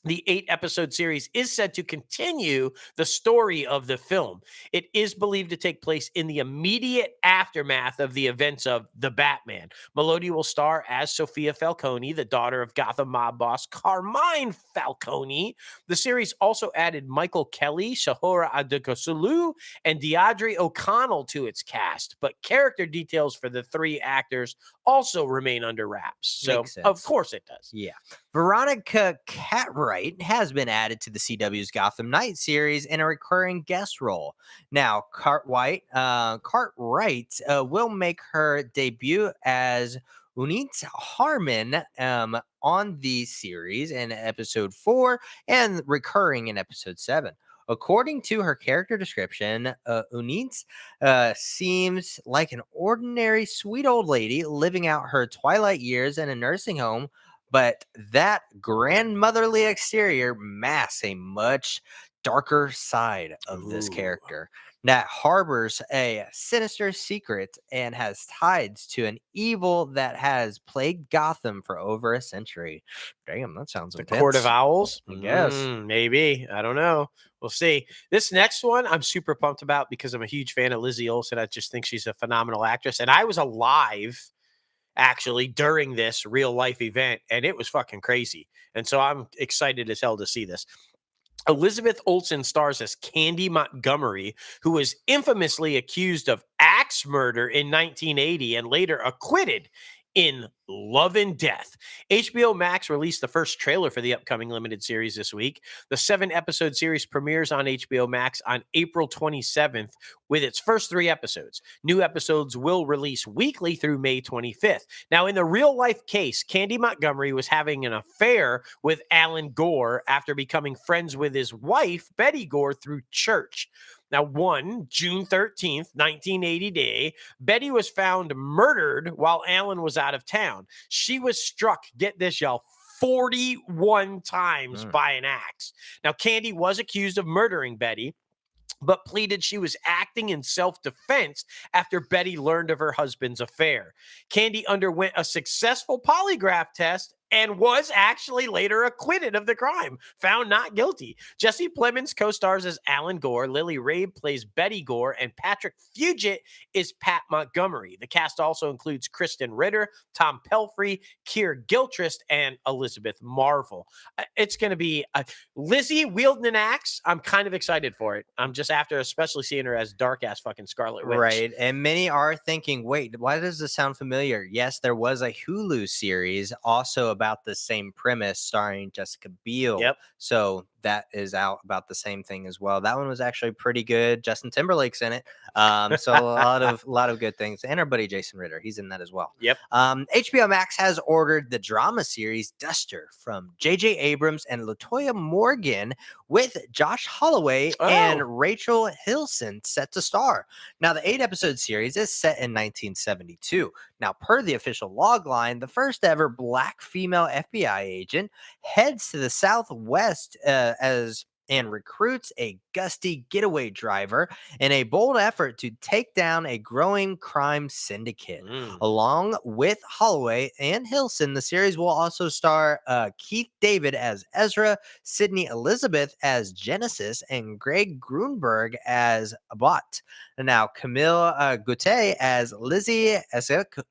The 8-episode series is said to continue the story of the film. It is believed to take place in the immediate aftermath of the events of The Batman. Melody will star as Sophia Falcone, the daughter of Gotham mob boss Carmine Falcone. The series also added Michael Kelly, Shahora Adekosulu, and Deirdre O'Connell to its cast, but character details for the three actors also remain under wraps. So, Makes of sense. course it does. Yeah. Veronica Cartwright has been added to the CW's Gotham Knight series in a recurring guest role. Now, Cartwright will make her debut as Unit Harmon on the series in episode 4 and recurring in episode 7. According to her character description, Unit seems like an ordinary sweet old lady living out her twilight years in a nursing home, but that grandmotherly exterior masks a much darker side of this Ooh. character that harbors a sinister secret and has ties to an evil that has plagued Gotham for over a century. Damn, that sounds The intense. Court of Owls? I guess. Maybe. I don't know. We'll see. This next one I'm super pumped about because I'm a huge fan of Lizzie Olsen. I just think she's a phenomenal actress. And I was alive actually during this real life event, and it was fucking crazy. And so I'm excited as hell to see this. Elizabeth Olsen stars as Candy Montgomery, who was infamously accused of axe murder in 1980 and later acquitted in Love and Death. HBO Max released the first trailer for the upcoming limited series this week. The 7-episode series premieres on HBO Max on April 27th with its first 3 episodes. New episodes will release weekly through May 25th. Now, in the real life case, Candy Montgomery was having an affair with Alan Gore after becoming friends with his wife, Betty Gore, through church. Now, one June 13th, 1980 day, Betty was found murdered while Alan was out of town. She was struck, get this, y'all, 41 times by an axe. Now, Candy was accused of murdering Betty, but pleaded she was acting in self-defense after Betty learned of her husband's affair. Candy underwent a successful polygraph test and was actually later acquitted of the crime, found not guilty. Jesse Plemons co-stars as Alan Gore, Lily Rabe plays Betty Gore, and Patrick Fugit is Pat Montgomery. The cast also includes Kristen Ritter, Tom Pelfrey, Keir Gilchrist, and Elizabeth Marvel. It's going to be Lizzie wielding an axe. I'm kind of excited for it. I'm just after especially seeing her as dark-ass fucking Scarlet Witch. Right. And many are thinking, wait, why does this sound familiar? Yes, there was a Hulu series also about the same premise starring Jessica Biel. Yep. So that is out about the same thing as well. That one was actually pretty good. Justin Timberlake's in it. So a lot of good things. And our buddy Jason Ritter, he's in that as well. Yep. HBO Max has ordered the drama series Duster from J.J. Abrams and LaToya Morgan with Josh Holloway and Rachel Hilson set to star. Now, the 8-episode series is set in 1972. Now, per the official logline, the first ever Black female FBI agent heads to the Southwest and recruits a gusty getaway driver in a bold effort to take down a growing crime syndicate. Along with Holloway and Hilson, the series will also star Keith David as Ezra, Sydney Elizabeth as Genesis, and Greg Grunberg as Abbott. Now, Camille Goutet as Lizzie Ezek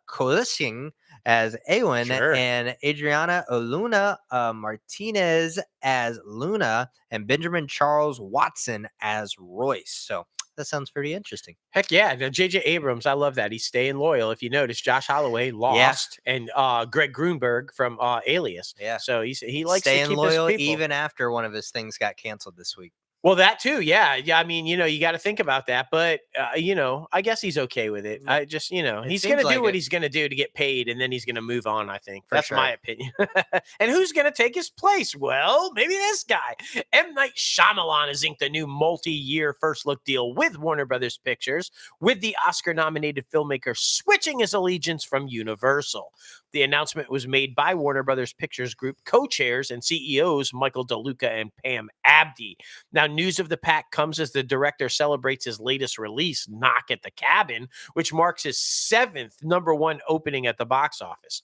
Colising as Awen, and Adriana Oluna Martinez as Luna, and Benjamin Charles Watson as Royce. So that sounds pretty interesting. Heck yeah. Now, J.J. Abrams, I love that. He's staying loyal. If you notice, Josh Holloway lost, and Greg Grunberg from Alias. Yeah. So he likes staying to keep loyal his people. even after one of his things got canceled this week. Well, that too. Yeah. I mean, you got to think about that, but I guess he's okay with it. I just, he's going to do what he's going to do to get paid, and then he's going to move on. I think that's my opinion. And who's going to take his place? Well, maybe this guy. M. Night Shyamalan has inked a new multi-year first look deal with Warner Brothers Pictures, with the Oscar-nominated filmmaker switching his allegiance from Universal. The announcement was made by Warner Brothers Pictures Group co-chairs and CEOs Michael DeLuca and Pam Abdi. Now, news of the pact comes as the director celebrates his latest release, Knock at the Cabin, which marks his 7th #1 opening at the box office.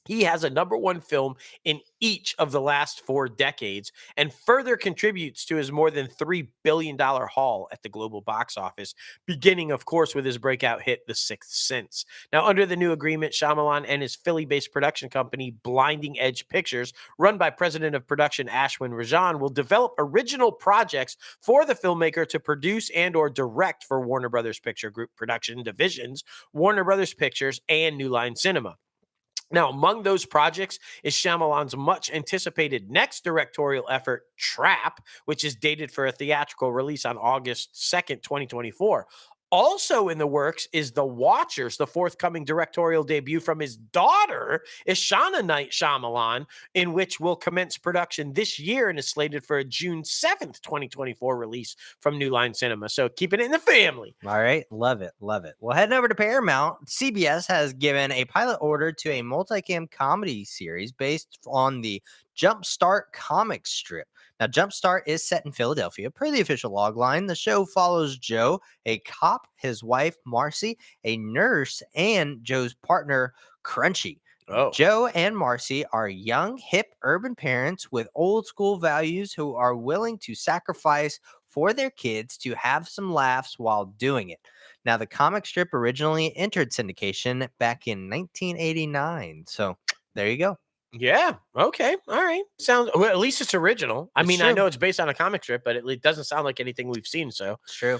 He has a #1 film in each of the last 4 decades and further contributes to his more than $3 billion haul at the global box office, beginning, of course, with his breakout hit, The Sixth Sense. Now, under the new agreement, Shyamalan and his Philly-based production company, Blinding Edge Pictures, run by president of production Ashwin Rajan, will develop original projects for the filmmaker to produce and or direct for Warner Brothers Picture Group production divisions, Warner Brothers Pictures, and New Line Cinema. Now, among those projects is Shyamalan's much anticipated next directorial effort, Trap, which is dated for a theatrical release on August 2nd, 2024. Also in the works is The Watchers, the forthcoming directorial debut from his daughter, Ishana Night Shyamalan, in which will commence production this year and is slated for a June 7th, 2024 release from New Line Cinema. So keeping it in the family. All right. Love it. Love it. Well, heading over to Paramount, CBS has given a pilot order to a multicam comedy series based on the Jumpstart comic strip. Now, Jumpstart is set in Philadelphia. Per the official logline, the show follows Joe, a cop, his wife, Marcy, a nurse, and Joe's partner, Crunchy. Oh. Joe and Marcy are young, hip, urban parents with old school values who are willing to sacrifice for their kids to have some laughs while doing it. Now, the comic strip originally entered syndication back in 1989. So there you go. Yeah. Okay. All right. Sounds well. At least it's original. I It's mean, I true. know it's based on a comic strip, but it doesn't sound like anything we've seen. So It's true.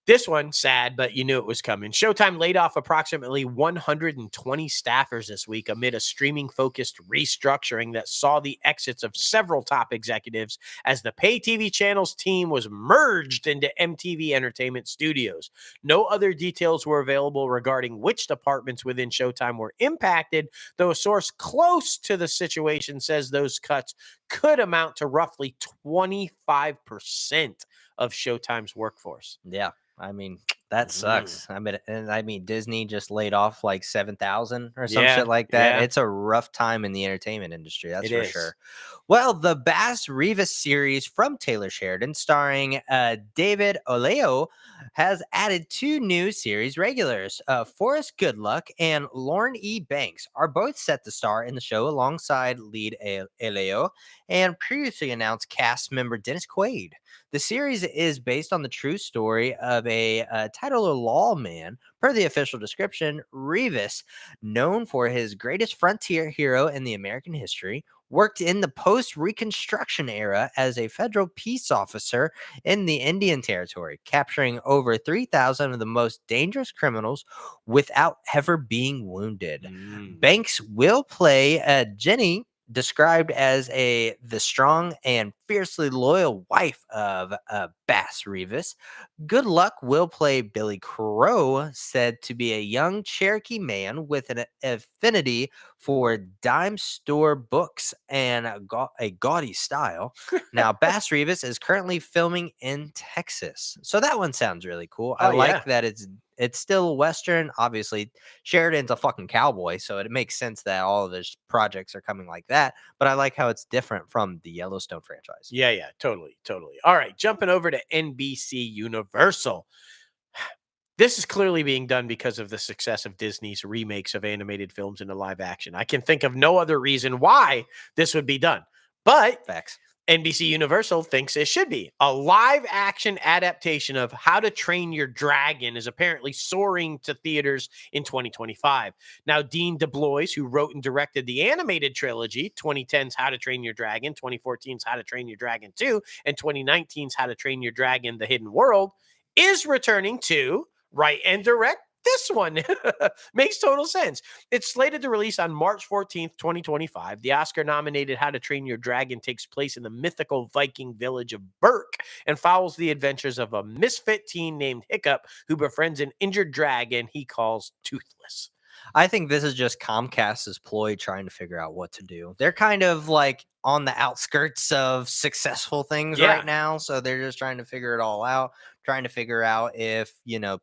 this one, sad, but you knew it was coming. Showtime laid off approximately 120 staffers this week amid a streaming-focused restructuring that saw the exits of several top executives as the pay TV channel's team was merged into MTV Entertainment Studios. No other details were available regarding which departments within Showtime were impacted, though a source close to the situation says those cuts could amount to roughly 25% of Showtime's workforce. Yeah. I mean, that sucks. I mean, Disney just laid off like 7,000 or some Yeah, shit like that. yeah. It's a rough time in the entertainment industry, that's It for is. sure. Well, the Bass Reeves series from Taylor Sheridan, starring David Oleo, has added 2 new series regulars. Forrest Goodluck and Lauren E. Banks are both set to star in the show alongside lead Oleo and previously announced cast member Dennis Quaid. The series is based on the true story of a titled lawman. Per the official description, Revis, known for his greatest frontier hero in the American history, worked in the post-Reconstruction era as a federal peace officer in the Indian Territory, capturing over 3,000 of the most dangerous criminals without ever being wounded. Banks will play Jenny, described as the strong and fiercely loyal wife of Bass Reeves. Good Luck will play Billy Crow, said to be a young Cherokee man with an affinity for dime store books and a gaudy style. Now, Bass Reeves is currently filming in Texas, so that one sounds really cool. I Oh, like yeah. that it's still a Western. Obviously, Sheridan's a fucking cowboy, so it makes sense that all of his projects are coming like that. But I like how it's different from the Yellowstone franchise. Yeah, totally, totally. All right, jumping over to NBC Universal. This is clearly being done because of the success of Disney's remakes of animated films into live action. I can think of no other reason why this would be done. But Facts. NBC Universal thinks it should be. A live action adaptation of How to Train Your Dragon is apparently soaring to theaters in 2025. Now, Dean DeBlois, who wrote and directed the animated trilogy, 2010's How to Train Your Dragon, 2014's How to Train Your Dragon 2, and 2019's How to Train Your Dragon The Hidden World, is returning to write and direct this one. Makes total sense. It's slated to release on March 14th, 2025. The Oscar nominated How to Train Your Dragon takes place in the mythical Viking village of Berk and follows the adventures of a misfit teen named Hiccup who befriends an injured dragon he calls Toothless. I think this is just Comcast's ploy trying to figure out what to do. They're kind of like on the outskirts of successful things Yeah. right now. So they're just trying to figure it all out, trying to figure out if,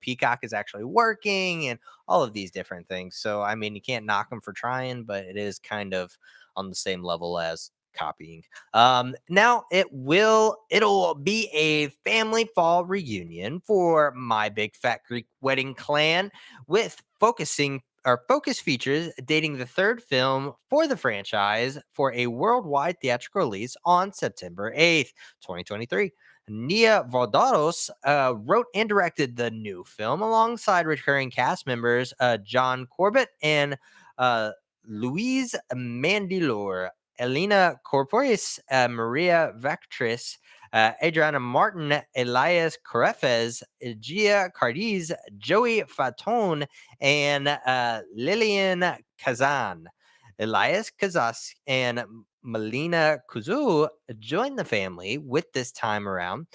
Peacock is actually working and all of these different things. So, I mean, you can't knock them for trying, but it is kind of on the same level as copying. Now it'll be a family fall reunion for My Big Fat Greek Wedding Clan with focusing Focus Features dating the third film for the franchise for a worldwide theatrical release on September 8th, 2023. Nia Vardalos wrote and directed the new film alongside recurring cast members John Corbett and Louise Mandylor, Elena Corporis, Maria Vactris, Adriana Martin, Elias Carefes, Gia Cardiz, Joey Fatone, and Lillian Kazan. Elias Kazas and Melina Kuzu joined the family with this time around.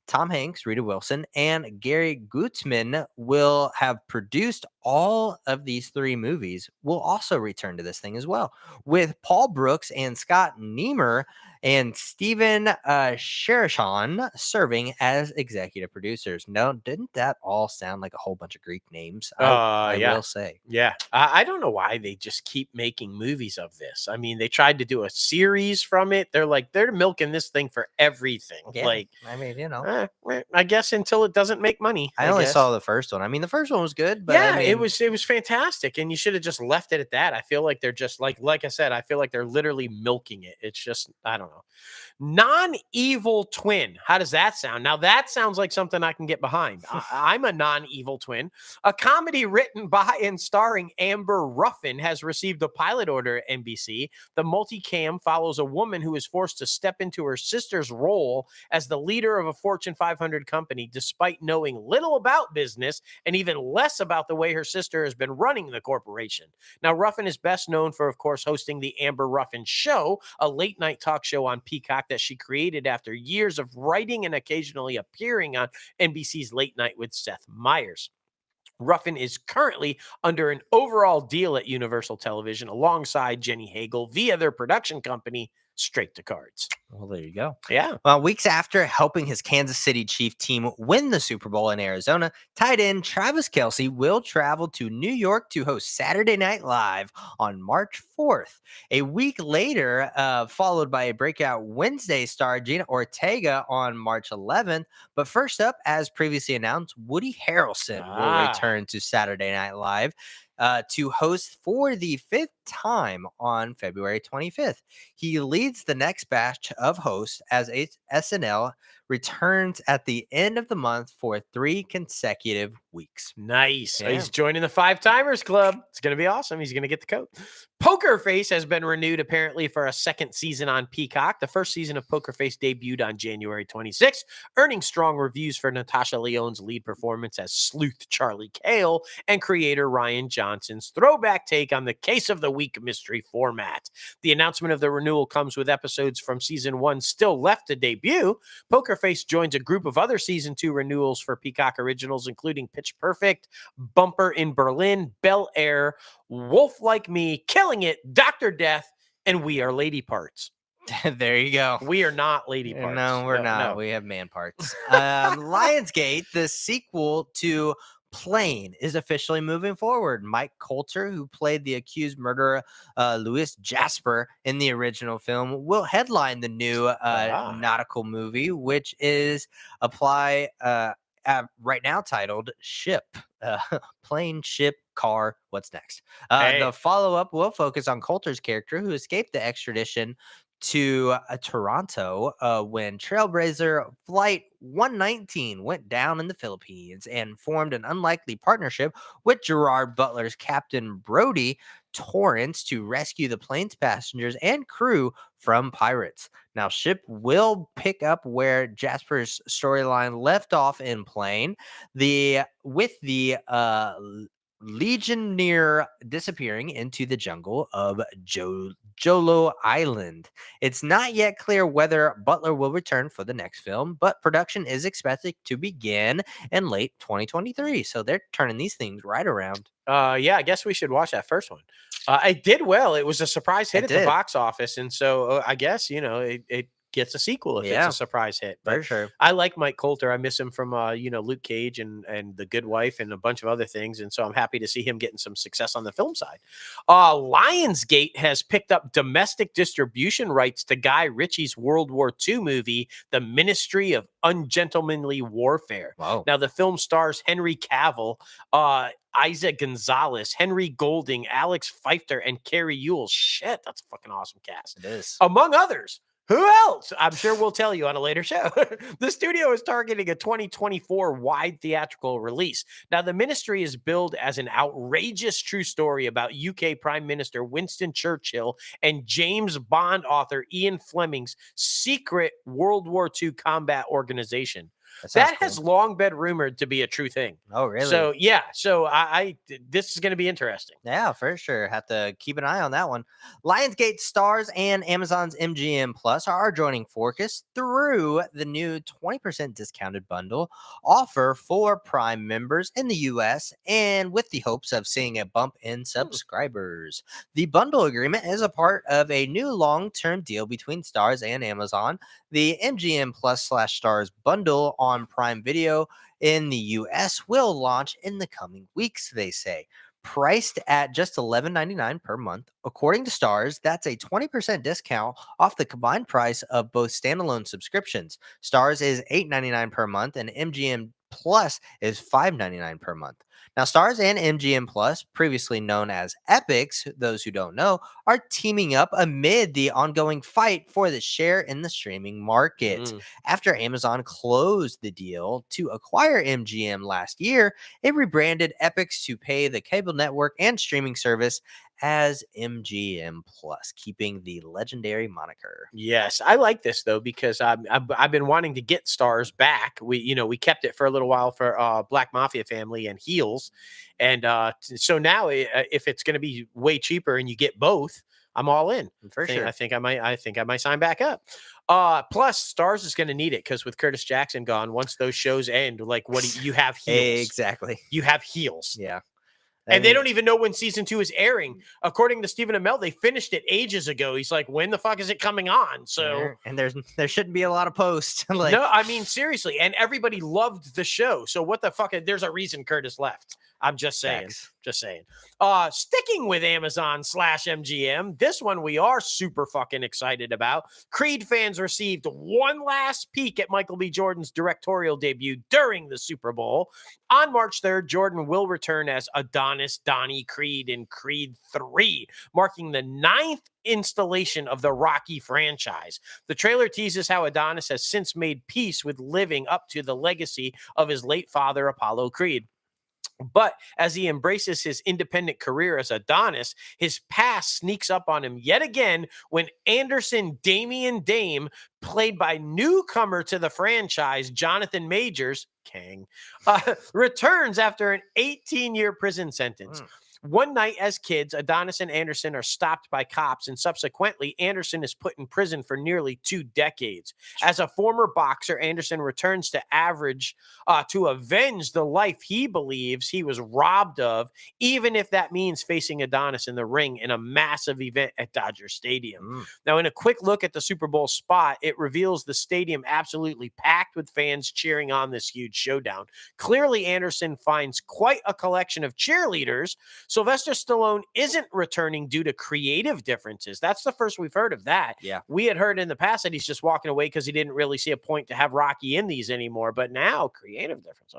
Tom Hanks, Rita Wilson, and Gary Gutzman will have produced all of these three movies. Will also return to this thing as well, with Paul Brooks and Scott Niemer and Stephen Sherishon serving as executive producers. No, didn't that all sound like a whole bunch of Greek names? I Yeah. will say. Yeah. I don't know why they just keep making movies of this. I mean, they tried to do a series from it. They're milking this thing for everything. Yeah, Like, I mean, you know, I guess until it doesn't make money. I only guess. saw the first one. I mean, the first one was good, but Yeah, I mean, it was fantastic, and you should have just left it at that. I feel like they're just like I said, I feel like they're literally milking it. It's just, I don't know. Non-evil twin. How does that sound? Now that sounds like something I can get behind. I'm a non-evil twin. A comedy written by and starring Amber Ruffin has received a pilot order at NBC. The multicam follows a woman who is forced to step into her sister's role as the leader of a Fortune 500 company, despite knowing little about business and even less about the way her sister has been running the corporation. Now, Ruffin is best known for, of course, hosting the Amber Ruffin Show, a late-night talk show on Peacock that she created after years of writing and occasionally appearing on NBC's Late Night with Seth Meyers. Ruffin is currently under an overall deal at Universal Television alongside Jenny Hagel via their production company, Straight to Cards. well, there you go. Yeah. Well, weeks after helping his Kansas City Chief team win the Super Bowl in Arizona, tight end Travis Kelce will travel to New York to host Saturday Night Live on March 4th. A week later, followed by a breakout Wednesday star Gina Ortega on March 11th. But first up, as previously announced, Woody Harrelson will return to Saturday Night Live to host for the fifth time on February 25th. He leads the next batch of hosts as SNL returns at the end of the month for 3 consecutive weeks. Nice. Yeah. He's joining the 5-timers club. It's going to be awesome. He's going to get the coat. Poker Face has been renewed apparently for a second season on Peacock. The first season of Poker Face debuted on January 26th, earning strong reviews for Natasha Lyonne's lead performance as sleuth Charlie Cale and creator Ryan Johnson's throwback take on the Case of the Week mystery format. The announcement of the renewal comes with episodes from season 1 still left to debut. Poker Face joins a group of other season 2 renewals for Peacock originals, including Pitch Perfect, Bumper in Berlin, Bel Air, Wolf Like Me, Killing It, Dr. Death, and We Are Lady Parts. There you go. We are not lady parts. No, we're not. No. We have man parts. Lionsgate, the sequel to Plane, is officially moving forward. Mike Coulter, who played the accused murderer Louis Jasper in the original film, will headline the new nautical movie, which is right now titled Ship. Plane, ship, car, what's next? The follow-up will focus on Coulter's character, who escaped the extradition to Toronto when Trailblazer Flight 119 went down in the Philippines and formed an unlikely partnership with Gerard Butler's Captain Brody Torrance to rescue the plane's passengers and crew from pirates. Now, Ship will pick up where Jasper's storyline left off in Plane, with the Legionnaire disappearing into the jungle of Jolo Island. It's not yet clear whether Butler will return for the next film, but production is expected to begin in late 2023. So they're turning these things right around. Yeah, I guess we should watch that first one. It did well. It was a surprise hit It at the did. box office, and so I guess it gets a sequel if it's Yeah, a surprise hit. for But sure. I like Mike Coulter. I miss him from Luke Cage and The Good Wife and a bunch of other things, and so I'm happy to see him getting some success on the film side. Lionsgate has picked up domestic distribution rights to Guy Ritchie's World War II movie, The Ministry of Ungentlemanly Warfare. Wow, Now, the film stars Henry Cavill, Isaac Gonzalez, Henry Golding, Alex Pfeiffer, and Carrie Ewell. Shit, that's a fucking awesome cast. it is. Among others. Who else? I'm sure we'll tell you on a later show. The studio is targeting a 2024 wide theatrical release. Now, The Ministry is billed as an outrageous true story about UK Prime Minister Winston Churchill and James Bond author Ian Fleming's secret World War II combat organization. That has long been rumored to be a true thing. Oh, really? So, yeah. So, this is going to be interesting. Yeah, for sure. Have to keep an eye on that one. Lionsgate Stars and Amazon's MGM Plus are joining Forcus through the new 20% discounted bundle offer for Prime members in the US, and with the hopes of seeing a bump in subscribers. The bundle agreement is a part of a new long-term deal between Stars and Amazon. The MGM Plus / Stars bundle on Prime Video in the US will launch in the coming weeks, they say. Priced at just $11.99 per month. According to Stars, that's a 20% discount off the combined price of both standalone subscriptions. Stars is $8.99 per month, and MGM Plus is $5.99 per month. Now, Stars and MGM Plus, previously known as Epics, those who don't know, are teaming up amid the ongoing fight for the share in the streaming market. After Amazon closed the deal to acquire MGM last year, it rebranded Epics to pay the cable network and streaming service as MGM Plus, keeping the legendary moniker. Yes, I like this though because I've been wanting to get Stars back. We kept it for a little while for Black Mafia Family and Heels, and so now if it's going to be way cheaper and you get both, I'm all in For sure. I think I might sign back up. Plus, Stars is going to need it because with Curtis Jackson gone, once those shows end, like you have Heels. Exactly. You have Heels. Yeah. And they don't even know when season 2 is airing. According to Stephen Amell, they finished it ages ago. He's like, when the fuck is it coming on? So, and there shouldn't be a lot of posts. no, I mean, seriously. And everybody loved the show. So what the fuck? There's a reason Curtis left. I'm just saying. Facts. Just saying. Sticking with Amazon / MGM, this one we are super fucking excited about. Creed fans received one last peek at Michael B. Jordan's directorial debut during the Super Bowl. On March 3rd, Jordan will return as Adonis Donnie Creed in Creed 3, marking the 9th installation of the Rocky franchise. The trailer teases how Adonis has since made peace with living up to the legacy of his late father, Apollo Creed. But as he embraces his independent career as Adonis, his past sneaks up on him yet again when Anderson Damian Dame, played by newcomer to the franchise, Jonathan Majors, Kang, returns after an 18-year prison sentence. One night as kids, Adonis and Anderson are stopped by cops, and subsequently, Anderson is put in prison for nearly 2 decades. As a former boxer, Anderson returns to avenge the life he believes he was robbed of, even if that means facing Adonis in the ring in a massive event at Dodger Stadium. Now, in a quick look at the Super Bowl spot, it reveals the stadium absolutely packed with fans cheering on this huge showdown. Clearly, Anderson finds quite a collection of cheerleaders. Sylvester Stallone isn't returning due to creative differences. That's the first we've heard of that. Yeah. We had heard in the past that he's just walking away because he didn't really see a point to have Rocky in these anymore. But now, creative difference.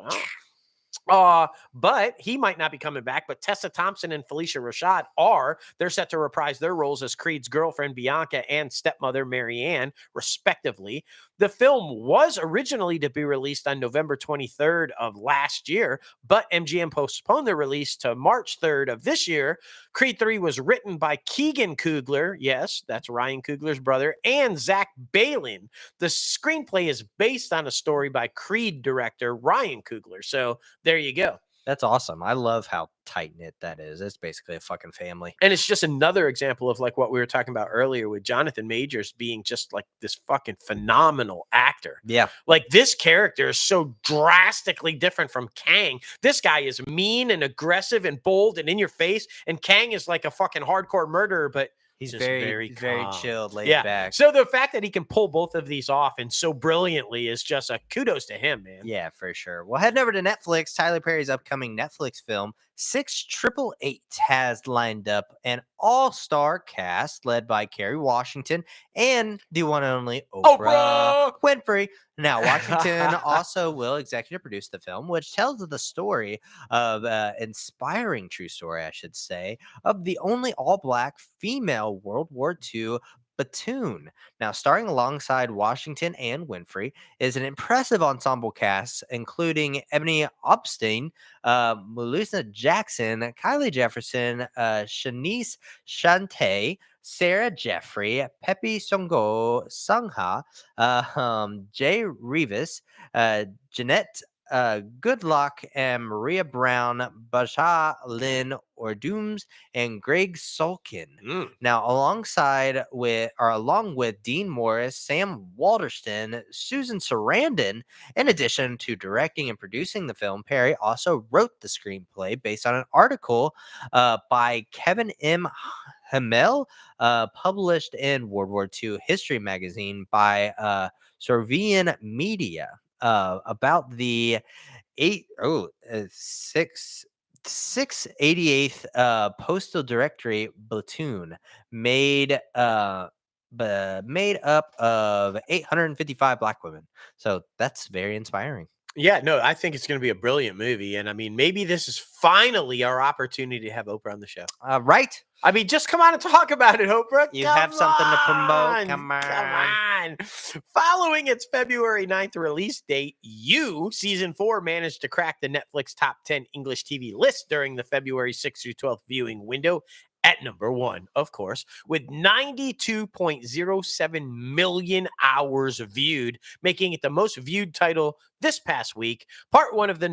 But he might not be coming back. But Tessa Thompson and Felicia Rashad are. They're set to reprise their roles as Creed's girlfriend, Bianca, and stepmother, Marianne, respectively. The film was originally to be released on November 23rd of last year, but MGM postponed the release to March 3rd of this year. Creed 3 was written by Keegan Coogler. Yes, that's Ryan Coogler's brother, and Zach Balin. The screenplay is based on a story by Creed director Ryan Coogler. So there you go. That's awesome. I love how tight-knit that is. It's basically a fucking family. And it's just another example of like what we were talking about earlier with Jonathan Majors being just like this fucking phenomenal actor. Yeah. Like this character is so drastically different from Kang. This guy is mean and aggressive and bold and in your face. And Kang is like a fucking hardcore murderer, but He's Just very very calm. chilled, laid Yeah. back. So the fact that he can pull both of these off and so brilliantly is just a kudos to him, man. Yeah, for sure. Well, heading over to Netflix, Tyler Perry's upcoming Netflix film, 6888, has lined up an all-star cast led by Kerry Washington and the one and only Oprah Oprah! Winfrey. Now, Washington also will executive produce the film, which tells the story of inspiring true story, I should say, of the only all-black female World War II platoon. Now, starring alongside Washington and Winfrey is an impressive ensemble cast, including Ebony Obstein, Melissa Jackson, Kylie Jefferson, Shanice Shante, Sarah Jeffrey, Pepe Songo Sangha, Jay Rivas, Jeanette Goodluck, and Maria Brown, Basha Lynn Ordooms, and Greg Sulkin. Mm. Now, along with Dean Morris, Sam Walderston, Susan Sarandon, in addition to directing and producing the film, Perry also wrote the screenplay based on an article by Kevin M. Hamel, published in World War II History magazine by Sorvian Media, about the eight oh uh, six 688th Postal Directory platoon, made made up of 855 black women. So that's very inspiring. Yeah, no, I think it's going to be a brilliant movie. And I mean, maybe this is finally our opportunity to have Oprah on the show. Right. I mean, just come on and talk about it, Oprah. You Come have something to promote. on, Come on. Come on. Following its February 9th release date, You, Season 4, managed to crack the Netflix Top 10 English TV list during the February 6th through 12th viewing window at number 1, of course, with 92.07 million hours viewed, making it the most viewed title this past week. Part 1 of the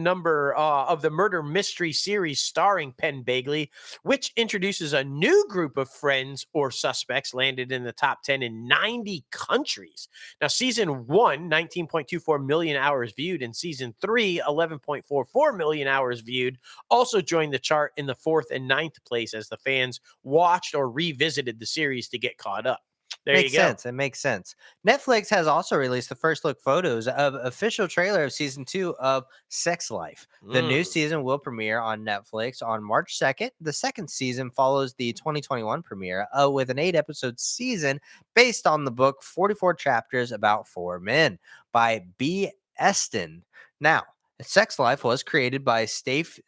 murder mystery series starring Penn Bagley, which introduces a new group of friends or suspects, landed in the top 10 in 90 countries. Now, season 1, 19.24 million hours viewed, and season 3, 11.44 million hours viewed, also joined the chart in the 4th and 9th place as the fans watched or revisited the series to get caught up. There Makes you go. sense. It makes sense. Netflix has also released the first look photos of official trailer of season 2 of Sex Life. The new season will premiere on Netflix on March 2nd. The second season follows the 2021 premiere with an 8-episode season based on the book 44 Chapters About 4 Men by B. Eston. Now, Sex Life was created by Stacey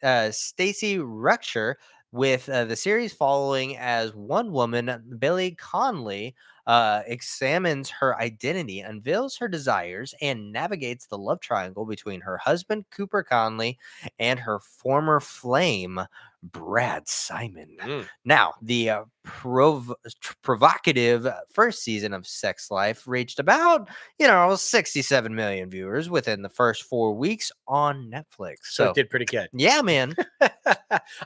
Rucksher, with the series following as one woman, Billy Conley, examines her identity, unveils her desires, and navigates the love triangle between her husband, Cooper Conley, and her former flame, Brad Simon. Now, the provocative first season of Sex Life reached about, 67 million viewers within the first 4 weeks on Netflix. So it did pretty good. Yeah, man.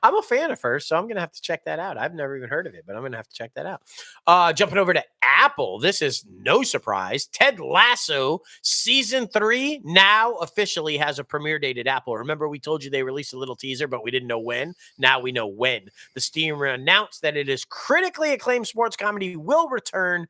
I'm a fan of hers, so I'm going to have to check that out. I've never even heard of it, but I'm going to have to check that out. Jumping over to Apple, this is no surprise. Ted Lasso season 3 now officially has a premiere date at Apple. Remember, we told you they released a little teaser, but we didn't know when. Now we know when. The streamer announced that it is critically acclaimed sports comedy will return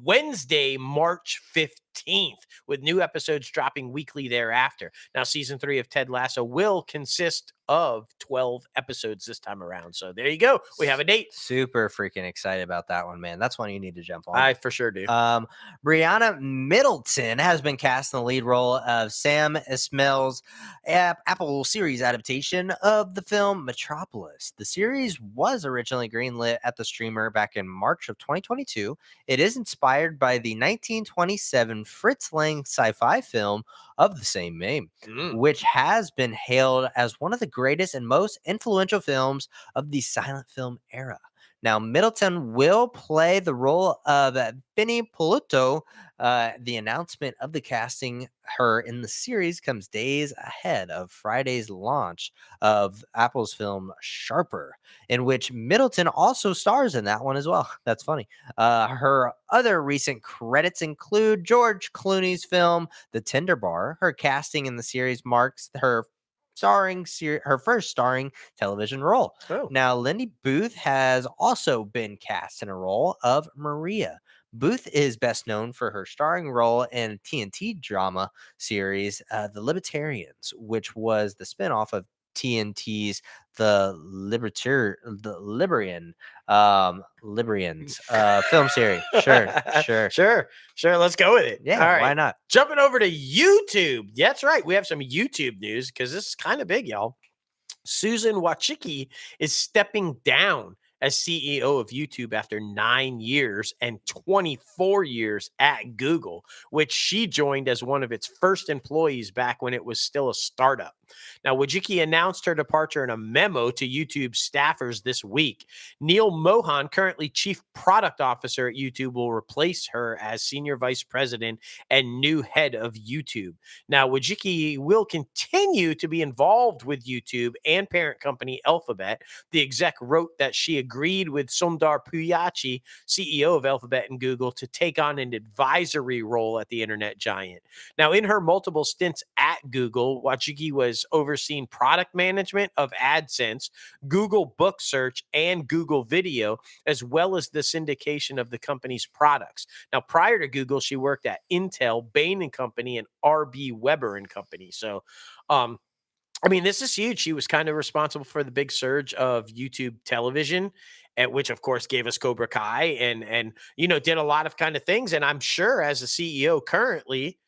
Wednesday, March 15th, with new episodes dropping weekly thereafter. Now, season 3 of Ted Lasso will consist of 12 episodes this time around. So there you go. We have a date. Super freaking excited about that one, man. That's one you need to jump on. I for sure do. Brianna Middleton has been cast in the lead role of Sam Esmail's Apple series adaptation of the film Metropolis. The series was originally greenlit at the streamer back in March of 2022. It is inspired by the 1927 Fritz Lang sci-fi film of the same name, which has been hailed as one of the greatest and most influential films of the silent film era. Now, Middleton will play the role of Finny Polito. The announcement of the casting her in the series comes days ahead of Friday's launch of Apple's film Sharper, in which Middleton also stars in that one as well. That's funny. Her other recent credits include George Clooney's film The Tender Bar. Her casting in the series marks her her first starring television role. Oh. Now, Lindy Booth has also been cast in a role of Maria. Booth is best known for her starring role in TNT drama series The Libertarians, which was the spinoff of TNT's the Liberians film series. Sure, sure. Sure. Let's go with it. All Yeah, why right. not? Jumping over to YouTube. That's right. We have some YouTube news because this is kind of big, y'all. Susan Wachicki is stepping down as CEO of YouTube after 9 years and 24 years at Google, which she joined as one of its first employees back when it was still a startup. Now, Wachicki announced her departure in a memo to YouTube staffers this week. Neil Mohan, currently chief product officer at YouTube, will replace her as senior vice president and new head of YouTube. Now, Wachicki will continue to be involved with YouTube and parent company Alphabet. The exec wrote that she agreed with Sundar Pichai, CEO of Alphabet and Google, to take on an advisory role at the internet giant. Now, in her multiple stints at Google, Wachicki was overseeing product management of AdSense, Google Book Search, and Google Video, as well as the syndication of the company's products. Now, prior to Google, she worked at Intel, Bain and Company, and RB Weber and Company. So, I mean, this is huge. She was kind of responsible for the big surge of YouTube television, at which, of course, gave us Cobra Kai and did a lot of kind of things. And I'm sure, as a CEO currently,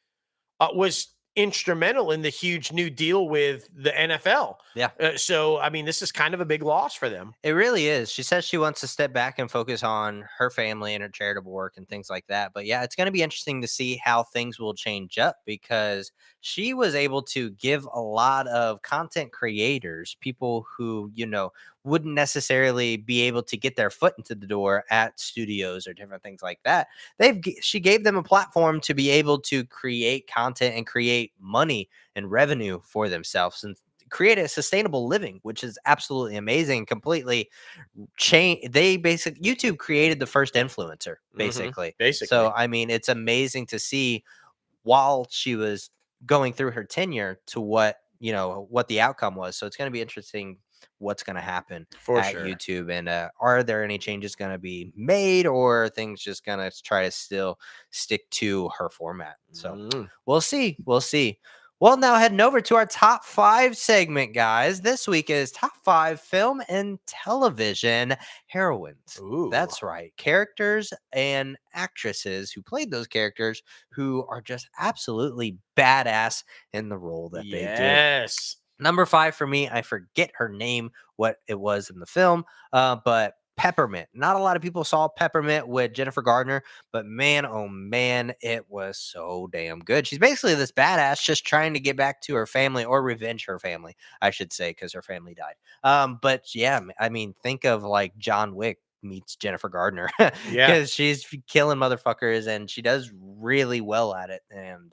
was instrumental in the huge new deal with the NFL. Yeah. So, I mean, this is kind of a big loss for them. It really is. She says she wants to step back and focus on her family and her charitable work and things like that. But yeah, it's going to be interesting to see how things will change up because she was able to give a lot of content creators, people who, wouldn't necessarily be able to get their foot into the door at studios or different things like that. She gave them a platform to be able to create content and create money and revenue for themselves and create a sustainable living, which is absolutely amazing. Completely change. YouTube created the first influencer, basically. So I mean, it's amazing to see while she was going through her tenure to what the outcome was. So it's going to be interesting what's going to happen at YouTube, and are there any changes going to be made, or are things just going to try to still stick to her format? So we'll see. Well, now heading over to our top 5 segment, guys. This week is top 5 film and television heroines. Ooh. That's right. Characters and actresses who played those characters who are just absolutely badass in the role that they do. Yes. Number 5 for me, I forget her name, what it was in the film, but Peppermint. Not a lot of people saw Peppermint with Jennifer Gardner, but man, oh man, it was so damn good. She's basically this badass just trying to get back to her family, or revenge her family, I should say, because her family died. But yeah, I mean, think of like John Wick meets Jennifer Gardner, because she's killing motherfuckers and she does really well at it. And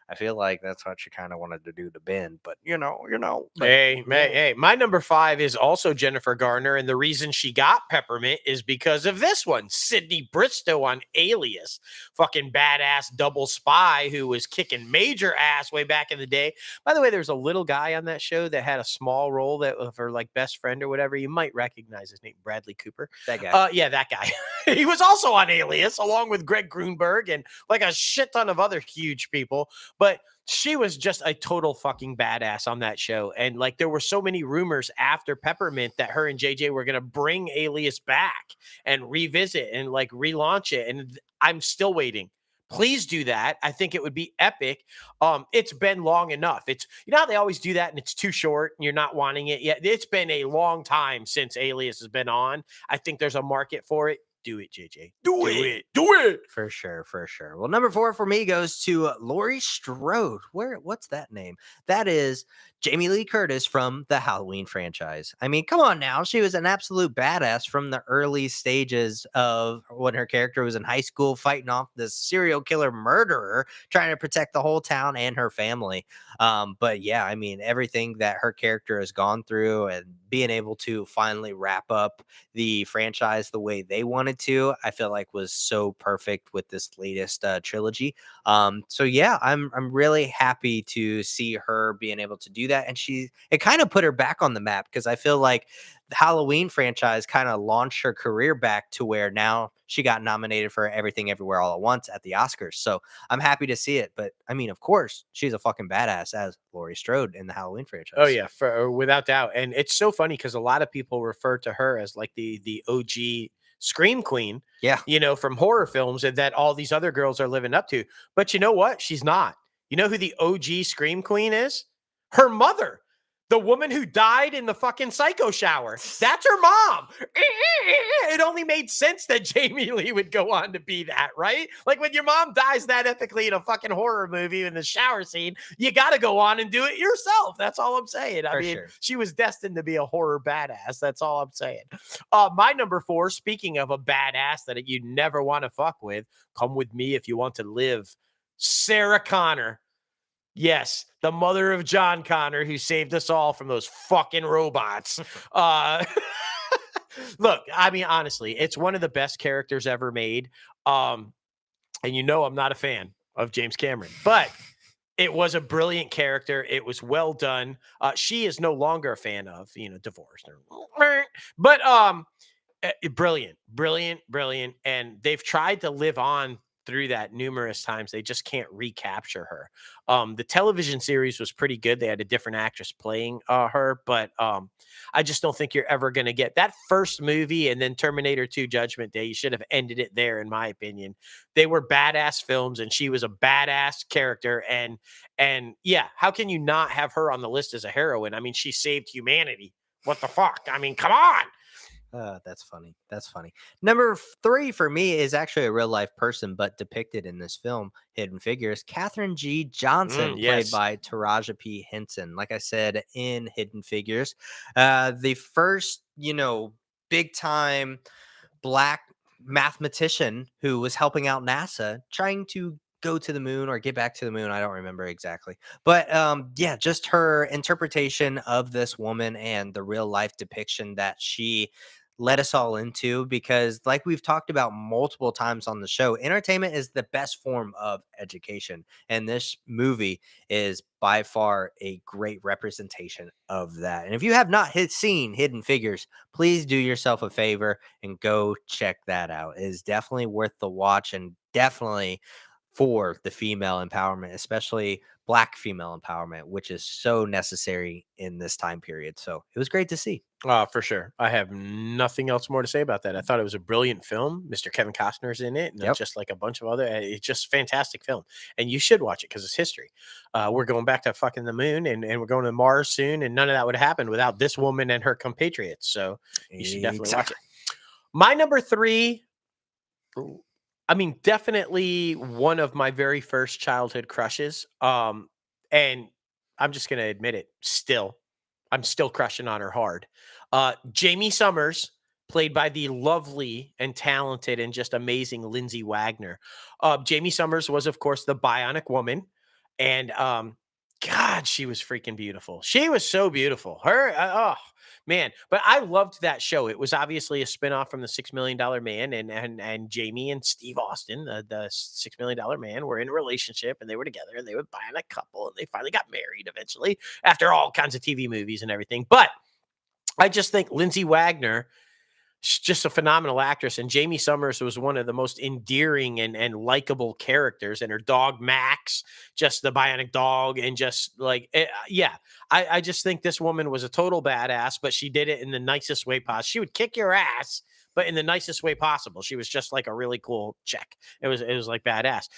I feel like that's what she kind of wanted to do to Ben, but but, Hey, my number 5 is also Jennifer Garner, and the reason she got Peppermint is because of this one, Sydney Bristow on Alias, fucking badass double spy who was kicking major ass way back in the day. By the way, there's a little guy on that show that had a small role that of her like best friend or whatever. You might recognize his name, Bradley Cooper. That guy. Yeah, that guy. He was also on Alias along with Greg Grunberg and like a shit ton of other huge people. But she was just a total fucking badass on that show. And like there were so many rumors after Peppermint that her and JJ were going to bring Alias back and revisit and like relaunch it. And I'm still waiting. Please do that. I think it would be epic. It's been long enough. It's how they always do that and it's too short and you're not wanting it yet. It's been a long time since Alias has been on. I think there's a market for it. Do it, JJ. Do it. For sure. Well, number 4 for me goes to Laurie Strode. What's that name? That is Jamie Lee Curtis from the Halloween franchise. I mean, come on now. She was an absolute badass from the early stages of when her character was in high school fighting off this serial killer murderer, trying to protect the whole town and her family. But yeah, I mean, everything that her character has gone through and being able to finally wrap up the franchise the way they wanted to, I feel like was so perfect with this latest trilogy. So yeah, I'm really happy to see her being able to do that. that, and it kind of put her back on the map because I feel like the Halloween franchise kind of launched her career back to where now she got nominated for Everything Everywhere All at Once at the Oscars. So I'm happy to see it. But I mean, of course, she's a fucking badass as Laurie Strode in the Halloween Oh franchise. yeah, without doubt. And it's so funny because a lot of people refer to her as like the OG scream queen, Yeah. from horror films, and that all these other girls are living up to. But you know what? She's not. You know who the OG scream queen is? Her mother. The woman who died in the fucking psycho shower. That's her mom. It only made sense that Jamie Lee would go on to be that, right? Like when your mom dies that epically in a fucking horror movie in the shower scene, you got to go on and do it yourself. That's all I'm saying. I For mean, sure. she was destined to be a horror badass. That's all I'm saying. My number 4, speaking of a badass that you never want to fuck with, come with me if you want to live. Sarah Connor. Yes, the mother of John Connor, who saved us all from those fucking robots. Uh, Look, I mean, honestly, it's one of the best characters ever made. Um, and I'm not a fan of James Cameron, but it was a brilliant character. It was well done. She is no longer a fan of, divorced. But brilliant, brilliant, brilliant. And they've tried to live on through that numerous times. They just can't recapture her. The television series was pretty good. They had a different actress playing her, but I just don't think you're ever going to get that first movie and then Terminator 2 Judgment Day. You should have ended it there, in my opinion. They were badass films, and she was a badass character. And yeah, how can you not have her on the list as a heroine? I mean, she saved humanity. What the fuck? I mean, come on. That's funny. That's funny. Number 3 for me is actually a real life person, but depicted in this film, Hidden Figures. Katherine G. Johnson, played Yes. by Taraja P. Henson. Like I said, in Hidden Figures, the first, big time black mathematician who was helping out NASA trying to go to the moon or get back to the moon. I don't remember exactly. But yeah, just her interpretation of this woman and the real life depiction that she let us all into, because like we've talked about multiple times on the show, entertainment is the best form of education, and this movie is by far a great representation of that. And if you have not seen Hidden Figures, please do yourself a favor and go check that out. It is definitely worth the watch, and definitely for the female empowerment, especially black female empowerment, which is so necessary in this time period. So it was great to see. For sure. I have nothing else more to say about that. I thought it was a brilliant film. Mr. Kevin Costner's in it, and Yep. just like a bunch of other. It's just fantastic film, and you should watch it because it's history. We're going back to fucking the moon, and we're going to Mars soon, and none of that would happen without this woman and her compatriots. So you should definitely watch Exactly. it. My number 3. I mean, definitely one of my very first childhood crushes. And I'm just gonna admit it. I'm still crushing on her hard. Jamie Summers, played by the lovely and talented and just amazing Lindsay Wagner. Jamie Summers was, of course, the Bionic Woman, and God, she was freaking beautiful. She was so beautiful. Oh man, but I loved that show. It was obviously a spinoff from the $6 Million Man, and Jamie and Steve Austin, the $6 Million Man, were in a relationship, and they were together, and they were a Bionic couple, and they finally got married eventually after all kinds of TV movies and everything. But I just think Lindsay Wagner, she's just a phenomenal actress, and Jamie Summers was one of the most endearing and likable characters, and her dog Max, just the bionic dog, and just like yeah, I just think this woman was a total badass, but she did it in the nicest way possible. She would kick your ass, but in the nicest way possible. She was just like a really cool chick. It was like badass.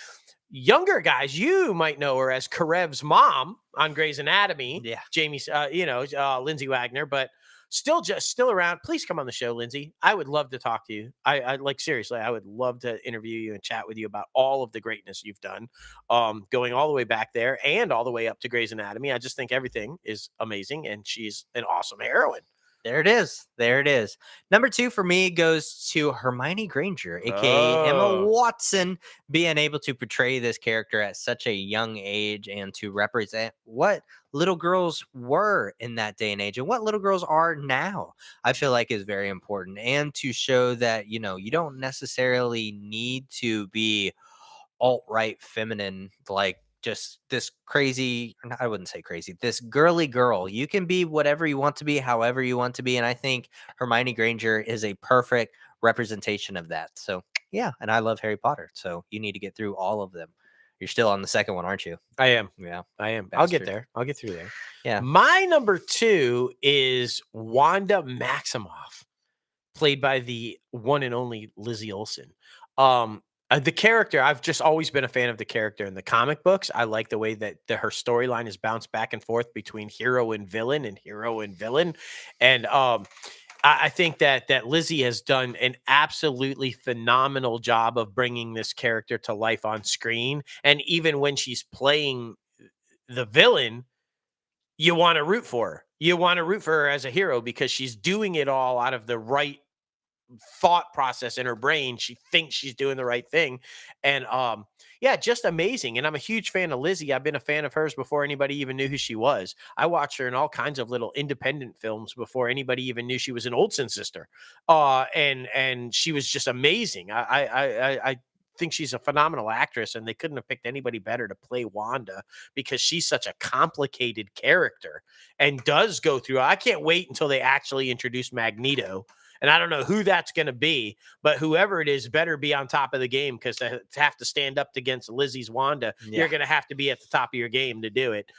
Younger guys, you might know her as Karev's mom on Grey's Anatomy, Yeah. Jamie's, Lindsay Wagner, but still around. Please come on the show, Lindsay. I would love to talk to you. I like, seriously, I would love to interview you and chat with you about all of the greatness you've done, going all the way back there and all the way up to Grey's Anatomy. I just think everything is amazing, and she's an awesome heroine. There it is. There it is. Number 2 for me goes to Hermione Granger, aka Emma Oh, Watson, being able to portray this character at such a young age and to represent what little girls were in that day and age and what little girls are now, I feel like is very important. And to show that, you don't necessarily need to be alt right feminine like just this crazy, or I wouldn't say crazy, this girly girl. You can be whatever you want to be, however you want to be. And I think Hermione Granger is a perfect representation of that. So yeah, and I love Harry Potter. So you need to get through all of them. You're still on the second one, aren't you? I am. Yeah. I am. I'll get Bastard. there. I'll get through there. Yeah. My number 2 is Wanda Maximoff, played by the one and only Lizzie Olsen. The character, I've just always been a fan of the character in the comic books. I like the way that her storyline is bounced back and forth between hero and villain and hero and villain. And I think that Lizzie has done an absolutely phenomenal job of bringing this character to life on screen. And even when she's playing the villain, you want to root for her. You want to root for her as a hero because she's doing it all out of the right thought process in her brain. She thinks she's doing the right thing. And yeah, just amazing. And I'm a huge fan of Lizzie. I've been a fan of hers before anybody even knew who she was. I watched her in all kinds of little independent films before anybody even knew she was an Olsen sister. And she was just amazing. I think she's a phenomenal actress, and they couldn't have picked anybody better to play Wanda because she's such a complicated character and does go through. I can't wait until they actually introduce Magneto. And I don't know who that's going to be, but whoever it is better be on top of the game, because to have to stand up against Lizzie's Wanda, you're going to have to be at the top of your game to do it.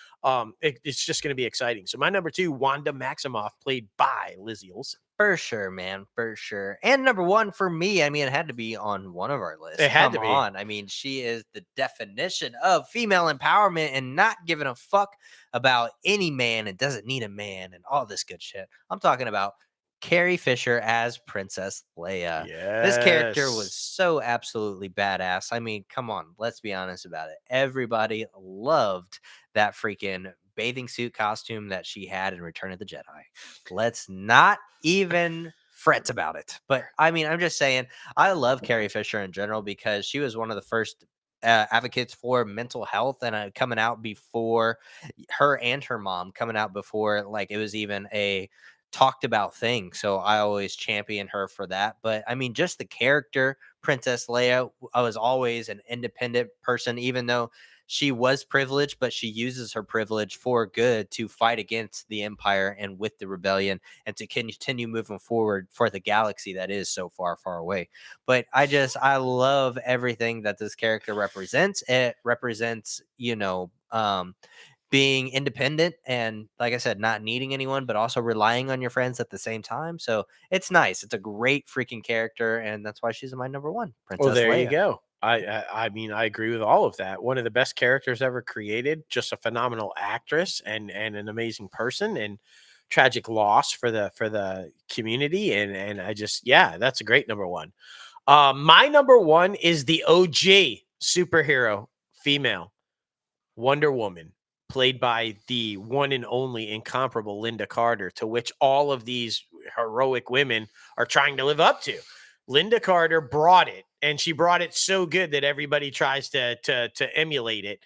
It's just going to be exciting. So my number 2, Wanda Maximoff, played by Lizzie Olsen. For sure, man. For sure. And number 1 for me, I mean, it had to be on one of our lists. It had to Come be. on. I mean, she is the definition of female empowerment and not giving a fuck about any man and doesn't need a man and all this good shit. I'm talking about Carrie Fisher as Princess Leia. This character was so absolutely badass. I mean, come on, let's be honest about it. Everybody loved that freaking bathing suit costume that she had in Return of the Jedi. Let's not even fret about it. But I mean, I'm just saying, I love Carrie Fisher in general because she was one of the first advocates for mental health, and coming out before her and her mom coming out before like it was even a talked about thing. So I always champion her for that. But I mean, just the character, Princess Leia, I was always an independent person, even though she was privileged, but she uses her privilege for good to fight against the Empire and with the rebellion and to continue moving forward for the galaxy that is so far, far away. But I love everything that this character represents. It represents, being independent and, like I said, not needing anyone, but also relying on your friends at the same time. So it's nice. It's a great freaking character, and that's why she's my number 1, Princess Well, there Leia. you go. I mean, I agree with all of that. One of the best characters ever created, just a phenomenal actress and an amazing person, and tragic loss for the community. And I just, yeah, that's a great number 1. My number 1 is the OG superhero female, Wonder Woman, played by the one and only incomparable Linda Carter, to which all of these heroic women are trying to live up to. Linda Carter brought it, and she brought it so good that everybody tries to emulate it.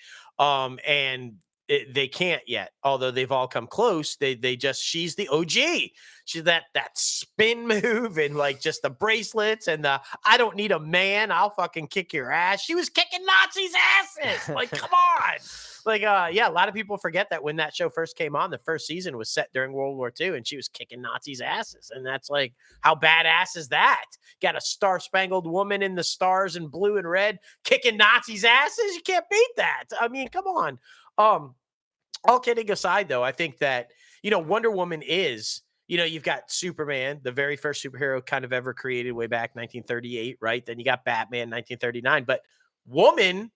They can't yet, although they've all come close. She's the OG. She's that spin move and like just the bracelets and the I don't need a man, I'll fucking kick your ass. She was kicking Nazis' asses. Like, come on. Like, yeah, a lot of people forget that when that show first came on, the first season was set during World War II, and she was kicking Nazis' asses. And that's like, how badass is that? Got a star-spangled woman in the stars and blue and red kicking Nazis' asses? You can't beat that. I mean, come on. All kidding aside, though, I think that, Wonder Woman is, you've got Superman, the very first superhero kind of ever created way back 1938, right? Then you got Batman, 1939. But woman,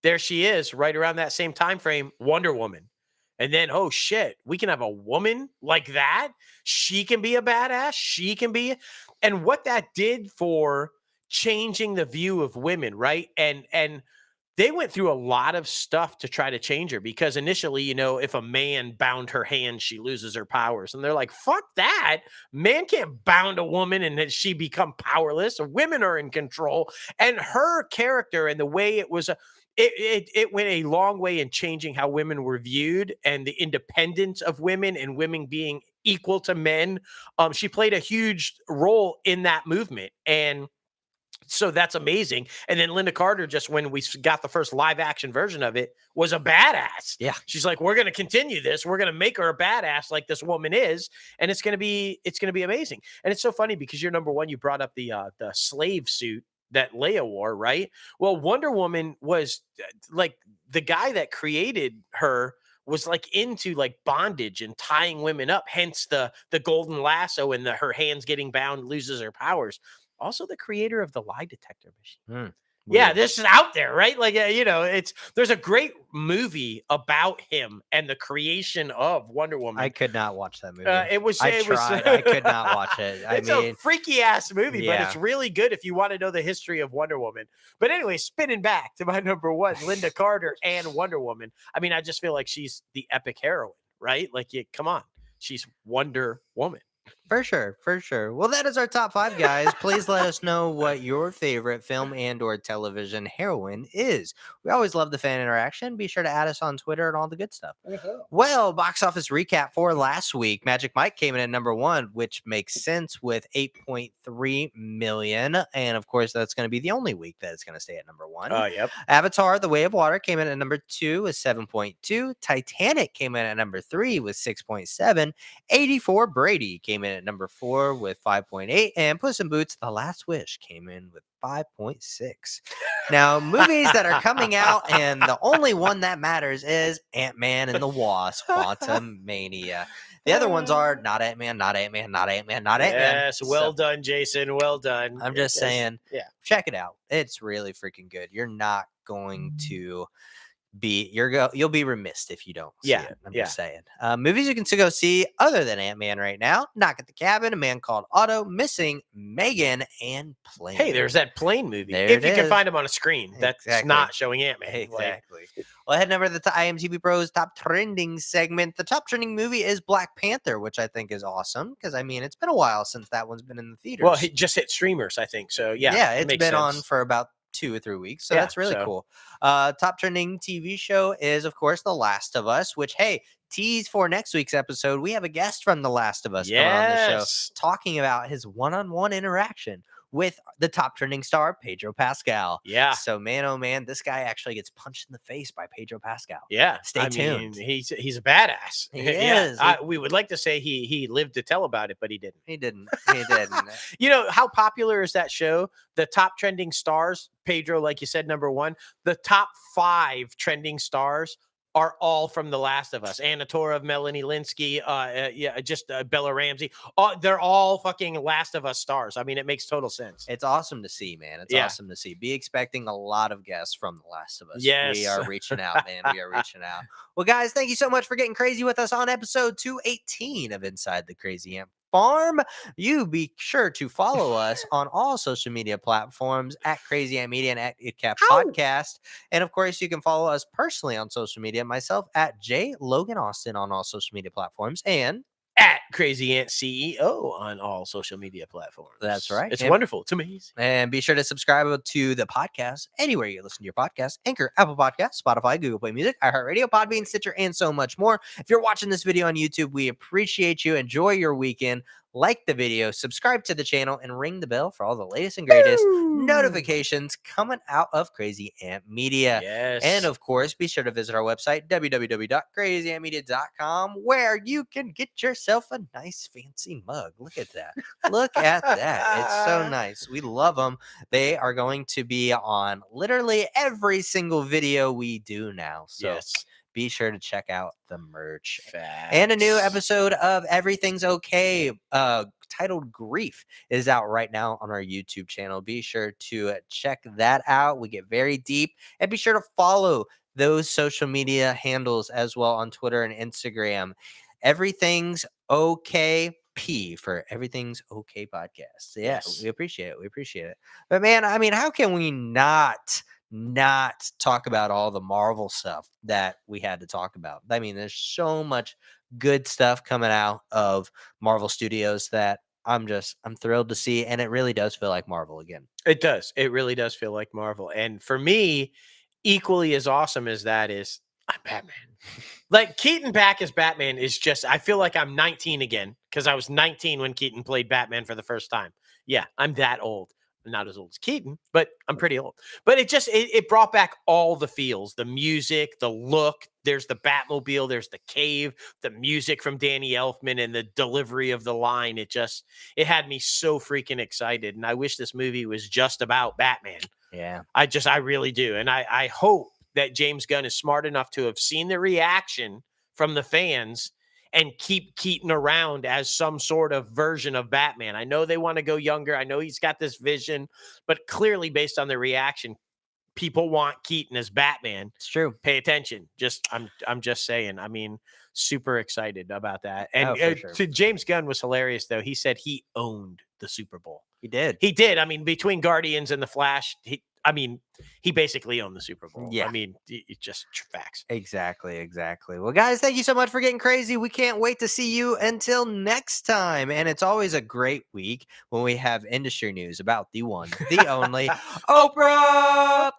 there she is, right around that same time frame, Wonder Woman. And then, oh shit, we can have a woman like that. She can be a badass. She can be, and what that did for changing the view of women, right? And they went through a lot of stuff to try to change her, because initially, if a man bound her hand, she loses her powers. And they're like, fuck that. Man can't bound a woman and then she become powerless. Women are in control. And her character and the way it was, it went a long way in changing how women were viewed and the independence of women and women being equal to men. She played a huge role in that movement. And So that's amazing. And then Linda Carter, just when we got the first live action version of it, was a badass. Yeah. She's like, we're going to continue this. We're going to make her a badass like this woman is. And it's going to be amazing. And it's so funny because you're number one. You brought up the slave suit that Leia wore, right? Well, Wonder Woman was like the guy that created her was like into like bondage and tying women up, hence the golden lasso and her hands getting bound, loses her powers. Also the creator of the lie detector machine. Yeah, this is out there, right? Like, there's a great movie about him and the creation of Wonder Woman. I could not watch that movie. I tried. I could not watch it. It's a freaky ass movie, but Yeah. it's really good if you want to know the history of Wonder Woman. But anyway, spinning back to my number one, Linda Carter and Wonder Woman. I mean, I just feel like she's the epic heroine, right? Like, come on, she's Wonder Woman. For sure. Well, that is our top 5, guys. Please let us know what your favorite film and or television heroine is. We always love the fan interaction. Be sure to add us on Twitter and all the good stuff. Well, box office recap for last week. Magic Mike came in at number 1, which makes sense with 8.3 million. And of course, that's going to be the only week that it's going to stay at number 1. Yep. Avatar, The Way of Water came in at number 2 with 7.2. Titanic came in at number 3 with 6.7. 84 Brady came in at number 4 with 5.8, and Puss in Boots: The Last Wish came in with 5.6. Now, movies that are coming out, and the only one that matters is Ant-Man and the Wasp: Quantumania. The other ones are not Ant-Man, not Ant-Man, not Ant-Man, not Ant-Man. Yes, well done, Jason. Well done. I'm just saying, yeah, check it out. It's really freaking good. You're not going to you'll be remiss if you don't see it. I'm just saying. Movies you can still go see other than Ant-Man right now: Knock at the Cabin, A Man Called Otto, Missing, Megan, and Plane. Hey, there's that Plane movie. There if it you can is. find them on a screen, that's not showing Ant-Man. Exactly. Well, heading over to the IMDbPro's top trending segment. The top trending movie is Black Panther, which I think is awesome because I mean it's been a while since that one's been in the theaters. Well, it just hit streamers, I think. So yeah, it's been on for about 2 or 3 weeks, so that's really cool. Top trending TV show is of course The Last of Us, which tease for next week's episode. We have a guest from The Last of Us coming on the show talking about his one-on-one interaction with the top trending star Pedro Pascal. Yeah. So man, oh man, this guy actually gets punched in the face by Pedro Pascal. Yeah. Stay tuned. He's a badass. He is. We would like to say he lived to tell about it, but he didn't. He didn't. You know, how popular is that show? The top trending stars, Pedro, like you said, number 1. The top 5 trending stars are all from The Last of Us. Anna Torv, Melanie Linsky, Bella Ramsey. They're all fucking Last of Us stars. I mean, it makes total sense. It's awesome to see, man. It's awesome to see. Be expecting a lot of guests from The Last of Us. Yes. We are reaching out, man. We are reaching out. Well, guys, thank you so much for getting crazy with us on episode 218 of Inside the Crazy Ant Farm. You be sure to follow us on all social media platforms at Crazy Ant Media and at ITCAFpodcast. And of course, you can follow us personally on social media. Myself at J Logan Austin on all social media platforms, and at Crazy Ant CEO on all social media platforms. That's right. It's wonderful. It's amazing. And be sure to subscribe to the podcast anywhere you listen to your podcast: Anchor, Apple Podcasts, Spotify, Google Play Music, iHeartRadio, Podbean, Stitcher, and so much more. If you're watching this video on YouTube, we appreciate you. Enjoy your weekend. Like the video, subscribe to the channel, and ring the bell for all the latest and greatest notifications coming out of Crazy Ant Media. Yes. And of course, be sure to visit our website, www.crazyantmedia.com, where you can get yourself a nice fancy mug. Look at that. Look at that. It's so nice. We love them. They are going to be on literally every single video we do now. So be sure to check out the merch. And a new episode of Everything's Okay, titled Grief, is out right now on our YouTube channel. Be sure to check that out. We get very deep. And be sure to follow those social media handles as well on Twitter and Instagram. Everything's Okay P for Everything's Okay Podcast. So we appreciate it. We appreciate it. But man, I mean, how can we not talk about all the Marvel stuff that we had to talk about? I mean, there's so much good stuff coming out of Marvel Studios that I'm thrilled to see, and it really does feel like Marvel again. It does. It really does feel like Marvel. And for me, equally as awesome as that is, I'm Batman. Like, Keaton back as Batman is just, I feel like I'm 19 again, because I was 19 when Keaton played Batman for the first time. Yeah, I'm that old. I'm not as old as Keaton, but I'm pretty old. But it brought back all the feels, the music, the look. There's the Batmobile, there's the cave, the music from Danny Elfman, and the delivery of the line. It had me so freaking excited. And I wish this movie was just about Batman. Yeah. I really do. And I hope that James Gunn is smart enough to have seen the reaction from the fans and keep Keaton around as some sort of version of Batman. I know they want to go younger. I know he's got this vision, but clearly based on the reaction, people want Keaton as Batman. It's true. Pay attention. I'm just saying. I mean, super excited about that. And sure. James Gunn was hilarious though. He said he owned the Super Bowl. He did. He did. I mean, between Guardians and the Flash, he basically owned the Super Bowl. Yeah. I mean, it's just facts. Exactly. Well, guys, thank you so much for getting crazy. We can't wait to see you until next time. And it's always a great week when we have industry news about the one, the only Oprah.